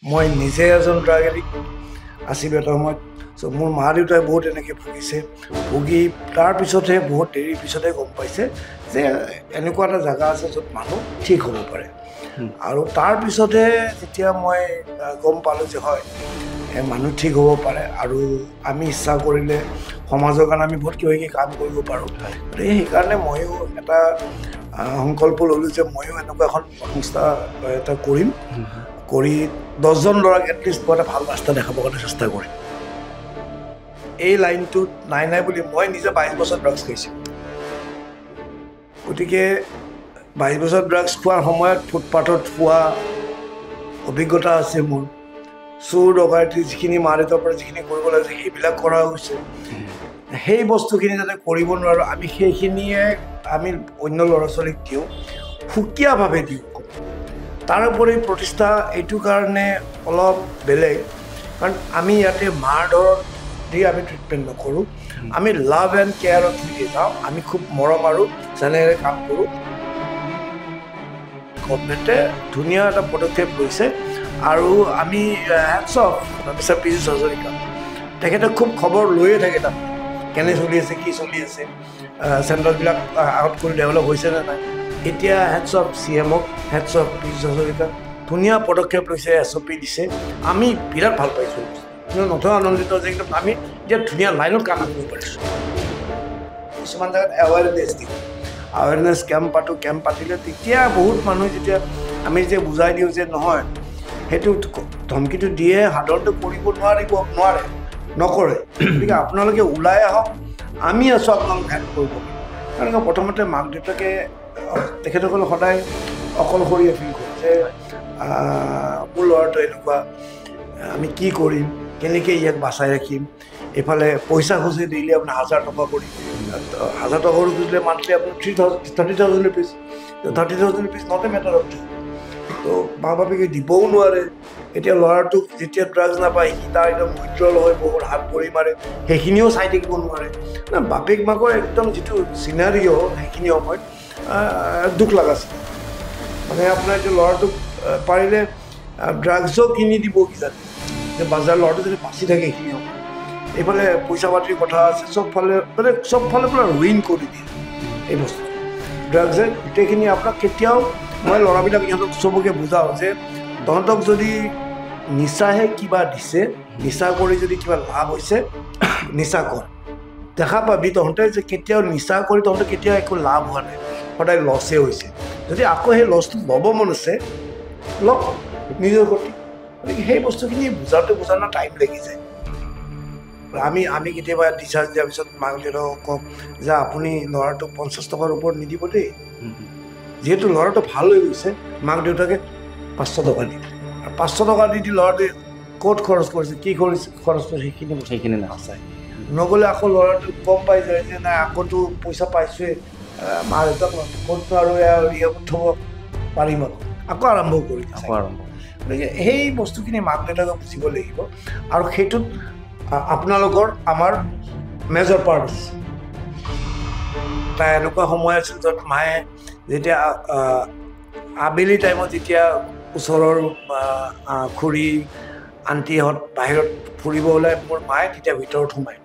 মই নিজে এজন ড্ৰাগ এডিক্ট আছিলোঁ এটা সময়ত। চ' মোৰ মা দেউতাই বহুত এনেকৈ ভুগিছে, ভুগি তাৰপিছতহে বহুত দেৰিৰ পিছতহে গম পাইছে যে এনেকুৱা এটা জেগা আছে য'ত মানুহ ঠিক হ'ব পাৰে। আৰু তাৰপিছতহে যেতিয়া মই গম পালোঁ যে হয় মানুহ ঠিক হ'ব পাৰে আৰু আমি ইচ্ছা কৰিলে সমাজৰ কাৰণে আমি বহুত কিবা কিবি কাম কৰিব পাৰোঁ। গতিকে সেইকাৰণে ময়ো এটা সংকল্প ল'লোঁ যে ময়ো এনেকুৱা এখন সংস্থা এটা কৰিম, কৰি 10জন ল'ৰাক এটলিষ্ট মই এটা ভাল ৰাস্তা দেখাবৰ কাৰণে চেষ্টা কৰিম। এই লাইনটোত নাই বুলি মই নিজে 22 বছৰ ড্ৰাগছ খাইছোঁ। গতিকে 22 বছৰ ড্ৰাগছ খোৱাৰ সময়ত ফুটপাথত খোৱা অভিজ্ঞতা আছে মোৰ। চোৰ ডকাইতি যিখিনি মা দেউতাৰ পৰা যিখিনি কৰিব লাগিছে সেইবিলাক কৰা হৈছে। সেই বস্তুখিনি যাতে কৰিব নোৱাৰোঁ আমি সেইখিনিয়ে আমি অন্য ল'ৰা ছোৱালীক দিওঁ, সুকীয়াভাৱে দিওঁ। তাৰোপৰি প্ৰতিষ্ঠা এইটো কাৰণে অলপ বেলেগ, কাৰণ আমি ইয়াতে মাৰ ধৰ দি আমি ট্ৰিটমেণ্ট নকৰোঁ, আমি লাভ এণ্ড কেয়াৰত দি যাওঁ। আমি খুব মৰম আৰু চেনেৰে কাম কৰোঁ। গভৰ্ণমেণ্টে ধুনীয়া এটা পদক্ষেপ লৈছে আৰু আমি heads of mister Piyush Hazarika, তেখেতে খুব খবৰ লৈয়ে থাকে তাত কেনে চলি আছে, কি চলি আছে, চেণ্টাৰবিলাক আগত কৰি ডেভেলপ হৈছে নে নাই। এতিয়া হেডছ অফ CMক, হেডছ অফ পীযুষ হাজৰিকা ধুনীয়া পদক্ষেপ লৈছে, SOP দিছে। আমি বিৰাট ভাল পাইছোঁ, নথৈ আনন্দিত যে একদম আমি এতিয়া ধুনীয়া লাইনত কাম কৰিব পাৰিছোঁ। কিছুমান জেগাত এৱাৰনেছ দিওঁ, এৱাৰনেছ কেম্প পাতিলে তেতিয়া বহুত মানুহ যেতিয়া আমি যে বুজাই দিওঁ যে নহয় সেইটো ধমকিটো দিয়ে সাধাৰণতে কৰিব নকৰে। গতিকে আপোনালোকে ওলাই আহক, আমি আছোঁ আপোনালোক হেল্প কৰিব। কাৰণ প্ৰথমতে মাক দেউতাকে তেখেতসকলে সদায় অকলশৰীয়া ফিল কৰে যে মোৰ ল'ৰাটো এনেকুৱা, আমি কি কৰিম, কেনেকৈ ইয়াক বাচাই ৰাখিম। এইফালে পইচা খুজি দিলে আপোনাৰ 1000 টকা কৰি, 1000 টকা কৰি খুজিলে মান্থলি আপোনাৰ 30,000 rupees, 30,000 rupees not a matter of. তো মা বাপেকে দিবও নোৱাৰে। এতিয়া ল'ৰাটোক যেতিয়া ড্ৰাগছ নাপায় সি তাৰ একদম উইড্ৰল হৈ বহুত হাত ভৰি মাৰে, সেইখিনিও চাই থাকিব নোৱাৰে। বাপেক মাকৰ একদম যিটো চিনাৰিঅ' সেইখিনি সময়ত দুখ লগাছিল। মানে আপোনাৰ এতিয়া ল'ৰাটোক পাৰিলে ড্ৰাগছো কিনি দিব কিজানি, যে বাজাৰ ল'ৰাটো যদি বাচি থাকে সেইখিনি সময়। এইফালে পইচা পাতিৰ কথা আছে, চবফালে পৰা ৰুইন কৰি দিয়ে এই বস্তু ড্ৰাগছে। গোটেইখিনি আপোনাক কেতিয়াও, মই ল'ৰাবিলাক ইহঁতক চবকে বুজাওঁ যে তহঁতক যদি নিচাহে কিবা দিছে, নিচা কৰি যদি কিবা লাভ হৈছে নিচা কৰ, দেখা পাবি তহঁতে যে কেতিয়াও নিচা কৰি তহঁতে কেতিয়াও একো লাভ হোৱা নাই, সদায় লছে হৈছে। যদি আকৌ সেই লছটো ল'ব মন আছে লওক নিজৰ গতি। গতিকে সেই বস্তুখিনি বুজাওঁতে টাইম লাগি যায়। আমি কেতিয়াবা ডিচাৰ্জ দিয়াৰ পিছত মাক দেউতাকক কওঁ যে আপুনি ল'ৰাটোক 50 টকাৰ ওপৰত নিদিব দেই। যিহেতু ল'ৰাটো ভাল হৈ গৈছে, মাক দেউতাকে 500 টকা দিয়ে। আৰু 500 টকা দি ল'ৰাটোৱে ক'ত খৰচ কৰিছে, কি খৰচ কৰিছে সেইখিনি নাচায়। নগ'লে আকৌ ল'ৰাটো গম পাই যায় যে নাই আকৌতো পইচা পাইছোৱে, মা দেউতাক ক'তনো আৰু থ'ব পাৰিম, আকৌ আৰম্ভ কৰি গতিকে সেই বস্তুখিনি মাক দেউতাকে বুজিব লাগিব। আৰু সেইটোত আপোনালোকৰ আমাৰ মেজৰ পাৰ্ট আছে। তাই এনেকুৱা সময় আছিল য'ত মায়ে যেতিয়া আবেলি টাইমত যেতিয়া ওচৰৰ খুৰী আণ্টিহঁত বাহিৰত ফুৰিব ওলাই, মোৰ মায়ে তেতিয়া ভিতৰত সোমায়।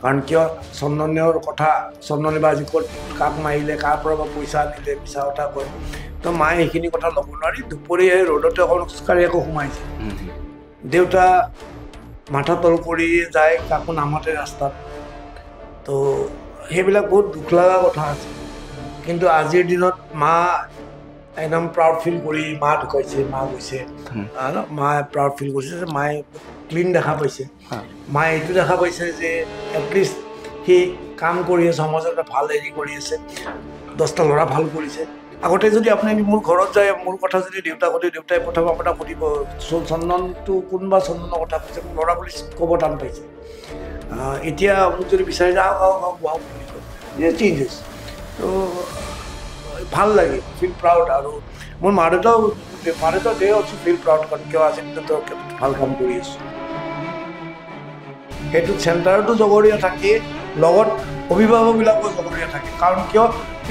কাৰণ কিয় চন্দনে বা আজি ক'ত কাক মাৰিলে, কাৰ পৰা বা পইচা আনিলে, মিছা কথা কয়। তো মায়ে সেইখিনি কথা ল'ব নোৱাৰি দুপৰীয়া ৰ'দতে অকণ খোজকাঢ়ি আকৌ সোমাইছে। দেউতা মাথা তল কৰি যায়, কাকো নামাতে ৰাস্তাত। তো সেইবিলাক বহুত দুখ লগা কথা আছে। কিন্তু আজিৰ দিনত মা একদম প্ৰাউড ফিল কৰি, মা ঢুকাইছে, মা গৈছে, মায়ে প্ৰাউড ফিল কৰিছে যে মায়ে ক্লিন দেখা পাইছে। মায়ে এইটো দেখা পাইছে যে এটলিষ্ট সি কাম কৰি আছে, সমাজত এটা ভাল হেৰি কৰি আছে, 10টা ল'ৰা ভাল কৰিছে। আগতে যদি আপুনি মোৰ ঘৰত যায়, মোৰ কথা যদি দেউতাই প্ৰথম আপোনাক সুধিব চন্দনটো কোনোবা চন্দনৰ কথা কৈছে, মোৰ ল'ৰা বুলি ক'ব টান পাইছে। এতিয়া মোক যদি বিচাৰি যায় আহক বুলি কয়, চেঞ্জ হৈছে। তো ভাল লাগে, ফিল প্ৰাউড। আৰু মোৰ মা দেউতাও দে অলছো ফিল প্ৰাউড, কাৰণ কিয় আজি ভাল কাম কৰি আছোঁ। সেইটো চেণ্টাৰতো জগৰীয়া থাকে, লগত অভিভাৱকবিলাকো জগৰীয়া থাকে। কাৰণ কিয়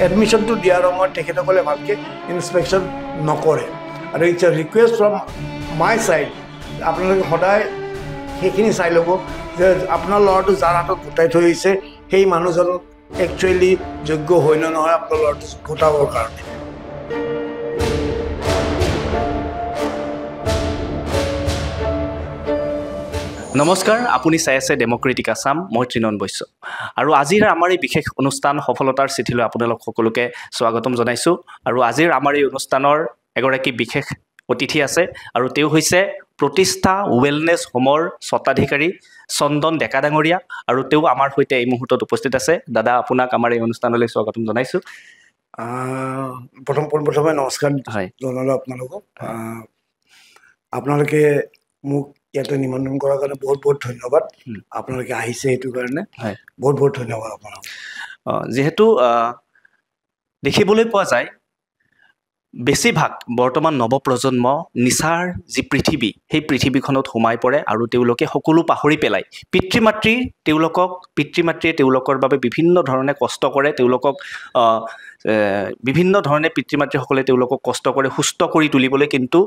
এডমিশ্যনটো দিয়াৰ সময়ত তেখেতসকলে ভালকৈ ইনস্পেকশ্যন নকৰে। আৰু it's a request from my side আপোনালোকে সদায় সেইখিনি চাই ল'ব যে আপোনাৰ ল'ৰাটো যাৰ হাতত গোটাই থৈ আহিছে সেই মানুহজন একচুৱেলি যোগ্য হয় নে নহয় আপোনাৰ ল'ৰাটো গোটাবৰ কাৰণে। নমস্কাৰ, আপুনি চাই আছে ডেমক্ৰেটিক আছাম। মই তৃণন বৈশ্য আৰু আজিৰ আমাৰ এই বিশেষ অনুষ্ঠান সফলতাৰ চিঠিলৈ আপোনালোক সকলোকে স্বাগতম জনাইছোঁ। আৰু আজিৰ আমাৰ এই অনুষ্ঠানৰ এগৰাকী বিশেষ অতিথি আছে আৰু তেওঁ হৈছে প্ৰতিষ্ঠা ৱেলনেছ হোমৰ স্বত্বাধিকাৰী চন্দন ডেকা ডাঙৰীয়া আৰু তেওঁ আমাৰ সৈতে এই মুহূৰ্তত উপস্থিত আছে। দাদা, আপোনাক আমাৰ এই অনুষ্ঠানলৈ স্বাগতম জনাইছোঁ। পোনপ্ৰথমে নমস্কাৰ জনালোঁ আপোনালোকক। আপোনালোকে মোক ইয়াতে নিমন্ত্ৰণ কৰাৰ কাৰণে বহুত বহুত ধন্যবাদ। আপোনালোকে আহিছে সেইটো কাৰণে বহুত বহুত ধন্যবাদ আপোনালোক। যিহেতু দেখিবলৈ পোৱা যায় বেছিভাগ বৰ্তমান নৱপ্ৰজন্ম নিচাৰ যি পৃথিৱী সেই পৃথিৱীখনত সোমাই পৰে আৰু তেওঁলোকে সকলো পাহৰি পেলায়। পিতৃ মাতৃয়ে তেওঁলোকৰ বাবে বিভিন্ন ধৰণে কষ্ট কৰে, তেওঁলোকক বিভিন্ন ধৰণে পিতৃ মাতৃসকলে তেওঁলোকক কষ্ট কৰে সুস্থ কৰি তুলিবলৈ, কিন্তু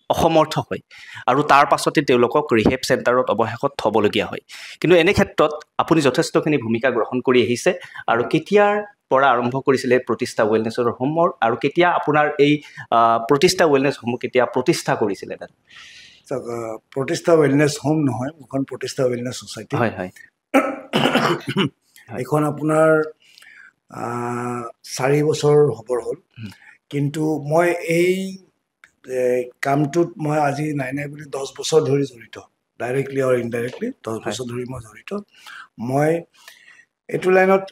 অসমৰ্থ হয় আৰু তাৰ পাছতে তেওঁলোকক ৰিহেব চেণ্টাৰত অৱশেষত থ'বলগীয়া হয়। কিন্তু এনে ক্ষেত্ৰত আপুনি যথেষ্টখিনি ভূমিকা গ্ৰহণ কৰি আহিছে আৰু কেতিয়াৰ পৰা আৰম্ভ কৰিছিলে প্ৰতিষ্ঠা ৱেলনেছৰ হোমৰ আৰু কেতিয়া আপোনাৰ এই প্ৰতিষ্ঠা ৱেলনেছ হোম কেতিয়া প্ৰতিষ্ঠা কৰিছিলে? প্ৰতিষ্ঠা ৱেলনেছ হোম নহয়, এখন প্ৰতিষ্ঠা ৱেলনেছ ছ'চাইটি। হয় হয়। এইখন আপোনাৰ 4 বছৰ হ'বৰ হ'ল, কিন্তু মই এই কামটোত মই আজি নাই বুলি 10 বছৰ ধৰি জড়িত, ডাইৰেক্টলি আৰু ইনডাইৰেক্টলি 10 বছৰ ধৰি মই জড়িত। মই এইটো লাইনত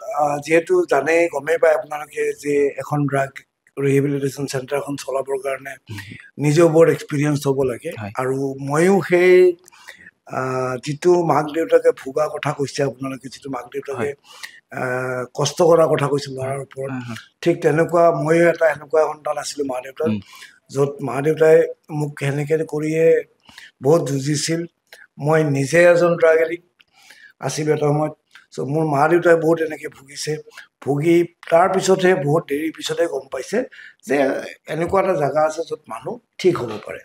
যিহেতু জানেই, গমেই পায় আপোনালোকে যে এখন ড্ৰাগ ৰিহেবিলিটেশ্যন চেণ্টাৰ এখন চলাবৰ কাৰণে নিজেও বৰ এক্সপিৰিয়েঞ্চ হ'ব লাগে। আৰু ময়ো সেই যিটো মাক দেউতাকে ভোগা কথা কৈছে, আপোনালোকে যিটো মাক দেউতাকে কষ্ট কৰাৰ কথা কৈছে ল'ৰাৰ ওপৰত, ঠিক তেনেকুৱা ময়ো এটা এনেকুৱা সন্তান আছিলোঁ মা দেউতাৰ, য'ত মা দেউতাই মোক সেনেকৈ কৰিয়ে বহুত যুঁজিছিল। মই নিজে এজন ড্ৰাগ এডিক্ট আছিলোঁ এটা সময়ত। চ' মোৰ মা দেউতাই বহুত এনেকৈ ভুগি তাৰপিছতহে বহুত দেৰিৰ পিছতহে গম পাইছে যে এনেকুৱা এটা জেগা আছে য'ত মানুহ ঠিক হ'ব পাৰে।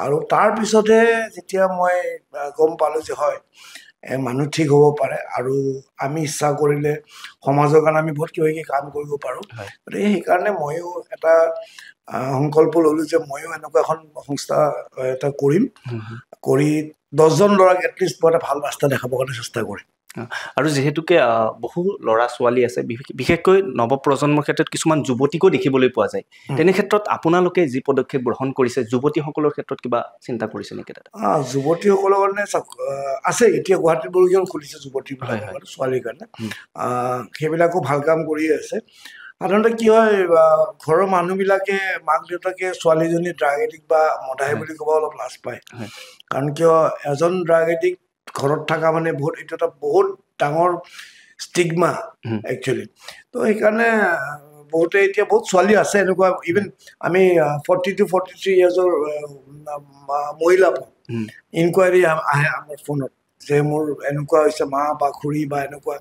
আৰু তাৰপিছতহে যেতিয়া মই গম পালোঁ যে হয় মানুহ ঠিক হ'ব পাৰে আৰু আমি ইচ্ছা কৰিলে সমাজৰ কাৰণে আমি বহুত কিবা কিবি কাম কৰিব পাৰোঁ। গতিকে সেইকাৰণে ময়ো এটা সংকল্প ল'লোঁ যে ময়ো এনেকুৱা এখন সংস্থা এটা কৰিম, কৰি 10জন ল'ৰাক এটলিষ্ট মই এটা ভাল ৰাস্তা দেখাবৰ কাৰণে চেষ্টা কৰিম। আৰু যিহেতুকে বহু ল'ৰা ছোৱালী আছে, বিশেষকৈ নৱপ্ৰজন্মৰ ক্ষেত্ৰত কিছুমান যুৱতীকো দেখিবলৈ পোৱা যায়, তেনে ক্ষেত্ৰত আপোনালোকে যি পদক্ষেপ গ্ৰহণ কৰিছে যুৱতীসকলৰ ক্ষেত্ৰত কিবা চিন্তা কৰিছে নেকি? যুৱতীসকলৰ কাৰণে আছে, এতিয়া গুৱাহাটীত বহুকেইখন খুলিছে যুৱতীবিলাকৰ কাৰণে, ছোৱালীৰ কাৰণে। সেইবিলাকো ভাল কাম কৰিয়ে আছে। সাধাৰণতে কি হয়, ঘৰৰ মানুহবিলাকে মাক দেউতাকে ছোৱালীজনী ড্ৰাগ এডিক্ট বা মদাহী বুলি ক'ব অলপ লাজ পায়। কাৰণ কিয়, এজন ড্ৰাগ এডিক্ট ঘৰত থকা মানে এইটো এটা বহুত ডাঙৰ ষ্টিগমা একচুৱেলি। তো সেইকাৰণে বহুতে এতিয়া বহুত ছোৱালী আছে এনেকুৱা, ইভেন আমি 40 to 43 ইয়াৰ্ছৰ মহিলা ইনকুৱাৰী আহে আমাৰ ফোনত যে মোৰ এনেকুৱা হৈছে মা বা খুৰী বা এনেকুৱা।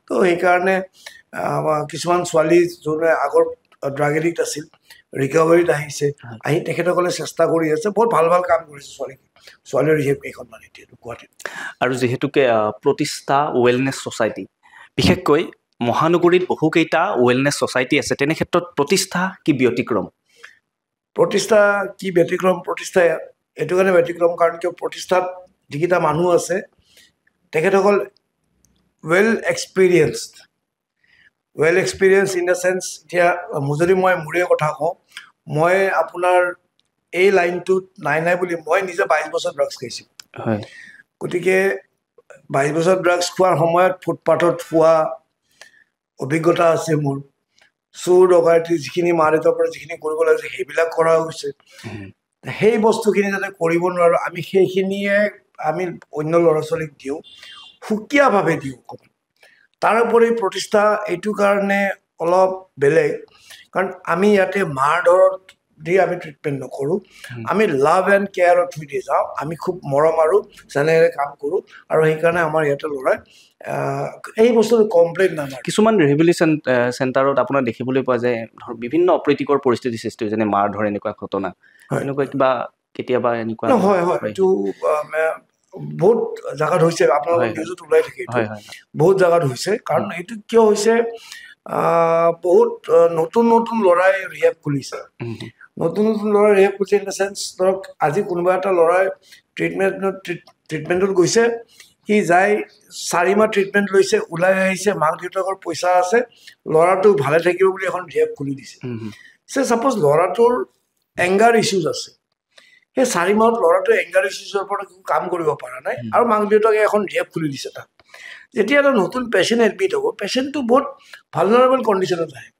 তো সেইকাৰণে কিছুমান ছোৱালী যোনে আগৰ ড্ৰাগ এডিক্ট আছিল ৰিকভাৰীত আহিছে, আহি তেখেতসকলে চেষ্টা কৰি আছে, বহুত ভাল ভাল কাম কৰিছে ছোৱালীৰ ৰিহেব কেইখন মানে এতিয়া গুৱাহাটীত। আৰু যিহেতুকে প্ৰতিষ্ঠা ৱেলনেছ ছ'চাইটি, বিশেষকৈ মহানগৰীত বহুকেইটা ৱেলনেছ ছ'চাইটি আছে, তেনে ক্ষেত্ৰত প্ৰতিষ্ঠা কি ব্যতিক্ৰম? প্ৰতিষ্ঠা কি ব্যতিক্ৰম? প্ৰতিষ্ঠা এইটো কাৰণে ব্যতিক্ৰম কাৰণ কিয়, প্ৰতিষ্ঠাত যিকেইটা মানুহ আছে তেখেতসকল ৱেল এক্সপিৰিয়েঞ্চড ইন দ্য চেন্স, এতিয়া যদি মই মোৰে কথা কওঁ, মই আপোনাৰ এই লাইনটোত নাই বুলি মই নিজে 22 বছৰ ড্ৰাগছ খাইছিলোঁ। গতিকে 22 বছৰ ড্ৰাগছ খোৱাৰ সময়ত ফুটপাথত খোৱা অভিজ্ঞতা আছে মোৰ। চোৰ ডকাইতি যিখিনি মা দেউতাৰ পৰা যিখিনি কৰিব লাগিছে সেইবিলাক কৰা হৈছে। সেই বস্তুখিনি যাতে কৰিব নোৱাৰোঁ, আমি সেইখিনিয়ে আমি অন্য ল'ৰা ছোৱালীক দিওঁ, সুকীয়াভাৱে দিওঁ অকণমান। তাৰোপৰি প্ৰতিষ্ঠা এইটো কাৰণে অলপ বেলেগ, কাৰণ আমি ইয়াতে মাৰ ধৰত দি আমি ট্ৰিটমেণ্ট নকৰোঁ, আমি লাভ এণ্ড কেয়াৰৰ থ্ৰু দি যাওঁ। আমি খুব মৰম আৰু চেনেৰে কাম কৰোঁ, আৰু সেইকাৰণে আমাৰ ইয়াতে ল'ৰাই এই বস্তুটো কমপ্লেইন নামাৰে। কিছুমান ৰিহেবিলিটেশ্যন চেণ্টাৰত আপোনাৰ দেখিবলৈ পোৱা যায় বিভিন্ন অপ্ৰীতিকৰ পৰিস্থিতিৰ সৃষ্টি হয়, যেনে মাৰ ধৰ এনেকুৱা ঘটনা, এনেকুৱা কিবা কেতিয়াবা এনেকুৱা হয় হয় এইটো বহুত জাগাত হৈছে আপোনালোকৰ নিউজত ওলাই থাকে এইটো বহুত জাগাত হৈছে কাৰণ এইটো কিয় হৈছে বহুত নতুন নতুন ল'ৰাই ৰিহেব খুলিছে নতুন নতুন ল'ৰাই ৰিহেব খুলিছে ইন দ্য চেন্স ধৰক আজি কোনোবা এটা ল'ৰাই ট্ৰিটমেণ্টত গৈছে সি যাই 4 মাহ ট্ৰিটমেণ্ট লৈছে ওলাই আহিছে মাক দেউতাকৰ পইচা আছে ল'ৰাটো ভালে থাকিব বুলি এখন ৰিহেব খুলি দিছে চাপ'জ ল'ৰাটোৰ এংগাৰ ইছ্যুজ আছে সেই 4 মাহত ল'ৰাটোৱে এংগাৰ ইছ্যুজৰ পৰা কাম কৰিব পৰা নাই আৰু মাক দেউতাকে এখন ৰিহেব খুলি দিছে তাক যেতিয়া এটা নতুন পেচেণ্ট এডমিট হ'ব পেচেণ্টটো বহুত ভালনাৰেবল কণ্ডিশ্যনত আহে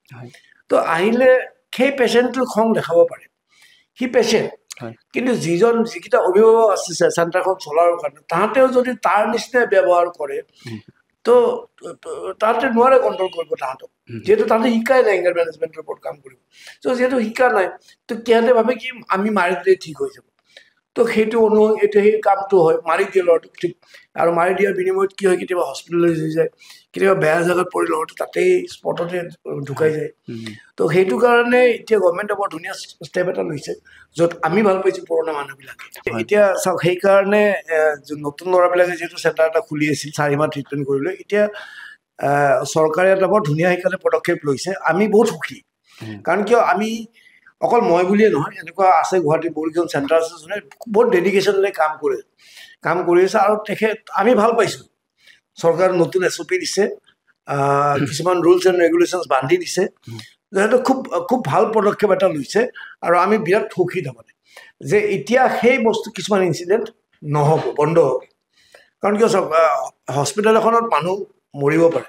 তো আহিলে সেই পেচেণ্টটো খং দেখাব পাৰে সি পেচেণ্ট কিন্তু যিকেইটা অভিভাৱক আছে চেণ্টাৰখন চলাৰ কাৰণে তাহাঁতেও যদি তাৰ নিচিনা ব্যৱহাৰ কৰে তো তাহাঁতে নোৱাৰে কণ্ট্ৰল কৰিব তাহাঁতক যিহেতু তাহাঁতে শিকাই নাই এংগাৰ মেনেজমেণ্টৰ ওপৰত কাম কৰিব চ' যিহেতু শিকা নাই তো সিহঁতে ভাবে কি আমি মাৰি দিলে ঠিক হৈ যাব তো সেইটো এতিয়া সেই কামটো হয় মাৰি দিয়ে ল'ৰাটোক ঠিক আৰু মাৰি দিয়াৰ বিনিময়ত কি হয় কেতিয়াবা হস্পিটেলাইজ হৈ যায় কেতিয়াবা বেয়া জেগাত পৰি ল'ৰাটো তাতেই স্পটতে ঢুকাই যায় তো সেইটো কাৰণে এতিয়া গভৰ্ণমেণ্টে বৰ ধুনীয়া ষ্টেপ এটা লৈছে য'ত আমি ভাল পাইছোঁ পুৰণা মানুহবিলাকে এতিয়া চাওক সেইকাৰণে নতুন ল'ৰাবিলাকে যিহেতু চেণ্টাৰ এটা খুলি আছিল 4 মাহ ট্ৰিটমেণ্ট কৰিলে এতিয়া চৰকাৰে এটা বৰ ধুনীয়া সেইকাৰণে পদক্ষেপ লৈছে আমি বহুত সুখী কাৰণ কিয় আমি অকল মই বুলিয়ে নহয় এনেকুৱা আছে গুৱাহাটীত বহুকেইখন চেণ্টাৰ আছে যোনে বহুত ডেডিকেশ্যনেৰে কাম কৰি আছে আৰু তেখেত আমি ভাল পাইছোঁ চৰকাৰে নতুন SOP দিছে কিছুমান ৰুলছ এণ্ড ৰেগুলেশ্যনছ বান্ধি দিছে যিহেতু খুব ভাল পদক্ষেপ এটা লৈছে আৰু আমি বিৰাট সুখী তাৰমানে যে এতিয়া সেই বস্তু কিছুমান ইনচিডেণ্ট নহ'ব বন্ধ হ'ব কাৰণ কিয় চাওক হস্পিটেল এখনত মানুহ মৰিব পাৰে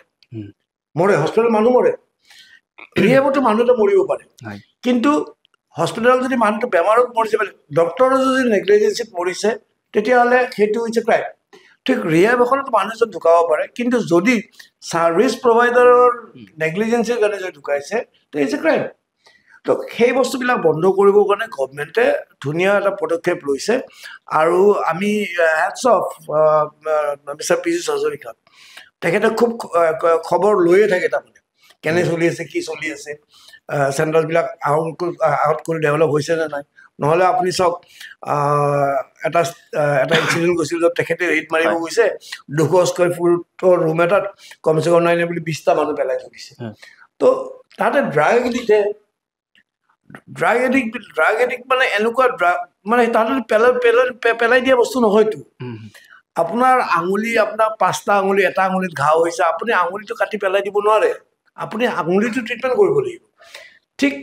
মৰে হস্পিটেলত মানুহ মৰে ৰিহেবতো মানুহ এটা মৰিব পাৰে কিন্তু হস্পিটেলত যদি মানুহটো বেমাৰত মৰিছে ডক্টৰৰ যদি নেগলিজেঞ্চিত মৰিছে তেতিয়াহ'লে সেইটো হৈছে ক্ৰাইম ঠিক ৰিহেব এখনত মানুহ এজন ঢুকাব পাৰে কিন্তু যদি ছাৰ্ভিচ প্ৰভাইডাৰৰ নেগলিজেঞ্চিৰ কাৰণে যদি ঢুকাইছে তে ইটছ এ ক্ৰাইম তো সেই বস্তুবিলাক বন্ধ কৰিবৰ কাৰণে গভৰ্ণমেণ্টে ধুনীয়া এটা পদক্ষেপ লৈছে আৰু আমি heads of mister Piyush Hazarika তেখেতে খুব খবৰ লৈয়ে থাকে তাৰমানে কেনে চলি আছে কি চলি আছে চেণ্টাৰবিলাক আগত কৰি ডেভেলপ হৈছে নে নাই নহ'লে আপুনি চাওক এটা ইনচিডেণ্ট গৈছিল য'ত তেখেতে ৰেড মাৰিব গৈছে 200 স্কোৱাৰ ফুটৰ ৰুম এটাত কমচে কম নাই বুলি 20টা মানুহ পেলাই থৈ দিছে তো তাতে ড্ৰাগ এডিক্ট মানে এনেকুৱা ড্ৰাগ মানে তাতে পেলাই দিয়া বস্তু নহয়তো আপোনাৰ আঙুলি আপোনাৰ 5টা আঙুলি এটা আঙুলিত ঘাঁহ হৈছে আপুনি আঙুলিটো কাটি পেলাই দিব নোৱাৰে আপুনি আঙুলিটো ট্ৰিটমেণ্ট কৰিব লাগিব ঠিক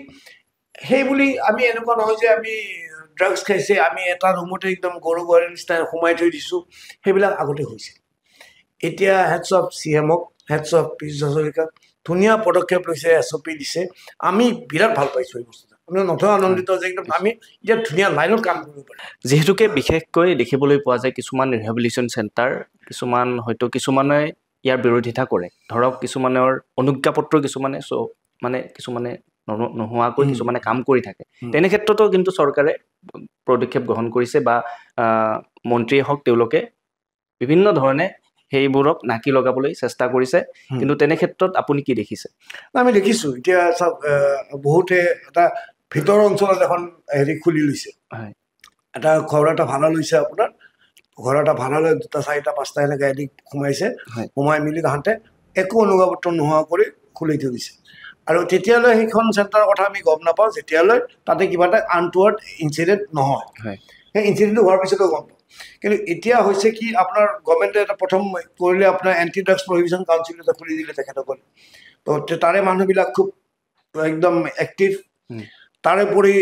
সেই বুলি আমি এনেকুৱা নহয় যে আমি ড্ৰাগছ খাইছে আমি এটা ৰুমতে একদম গৰু গোৱালিৰ নিচিনা সোমাই থৈ দিছোঁ সেইবিলাক আগতে হৈছে এতিয়া হেডছ অফ CMক হেডছ অফ পীযুষ হাজৰিকা ধুনীয়া পদক্ষেপ লৈছে SOP দিছে আমি বিৰাট ভাল পাইছোঁ এই বস্তুটো আমি নথৈ আনন্দিত যে একদম আমি এতিয়া ধুনীয়া লাইনত কাম কৰিব পাৰিম যিহেতুকে বিশেষকৈ দেখিবলৈ পোৱা যায় কিছুমান ৰিহেবিলিটেশ্যন চেণ্টাৰ কিছুমানে ইয়াৰ বিৰোধিতা কৰে ধৰক কিছুমানৰ অনুজ্ঞাপত্ৰ কিছুমানে নোহোৱাকৈ কিছুমানে কাম কৰি থাকে তেনে ক্ষেত্ৰতো কিন্তু চৰকাৰে পদক্ষেপ গ্ৰহণ কৰিছে বা মন্ত্ৰীয়ে হওক তেওঁলোকে বিভিন্ন ধৰণে সেইবোৰক নাকি লগাবলৈ চেষ্টা কৰিছে কিন্তু তেনে ক্ষেত্ৰত আপুনি কি দেখিছে আমি দেখিছোঁ এতিয়া চাওক বহুতে এটা ভিতৰ অঞ্চলত এখন খুলি লৈছে এটা ঘৰ এটা ভাড়া লৈছে আপোনাৰ ঘৰ এটা ভাড়া লৈ 2টা 4টা 5টা এনেকৈ এদিক সোমাই মেলি তাহাঁতে একো অনুজ্ঞাপত্ৰ নোহোৱা কৰি খুলি থৈ দিছে আৰু তেতিয়ালৈ সেইখন চেণ্টাৰৰ কথা আমি গম নাপাওঁ যেতিয়ালৈ তাতে কিবা এটা আনটুৱাৰ্ড ইনচিডেণ্ট নহয় সেই ইনচিডেণ্টটো হোৱাৰ পিছতো গম পাওঁ কিন্তু এতিয়া হৈছে কি আপোনাৰ গভৰ্ণমেণ্টে এটা প্ৰথম কৰিলে আপোনাৰ এণ্টি ড্ৰাগছ প্ৰহিবিশ্যন কাউন্সিল এটা খুলি দিলে তেখেতসকলে তো তাৰে মানুহবিলাক খুব একদম এক্টিভ তাৰোপৰি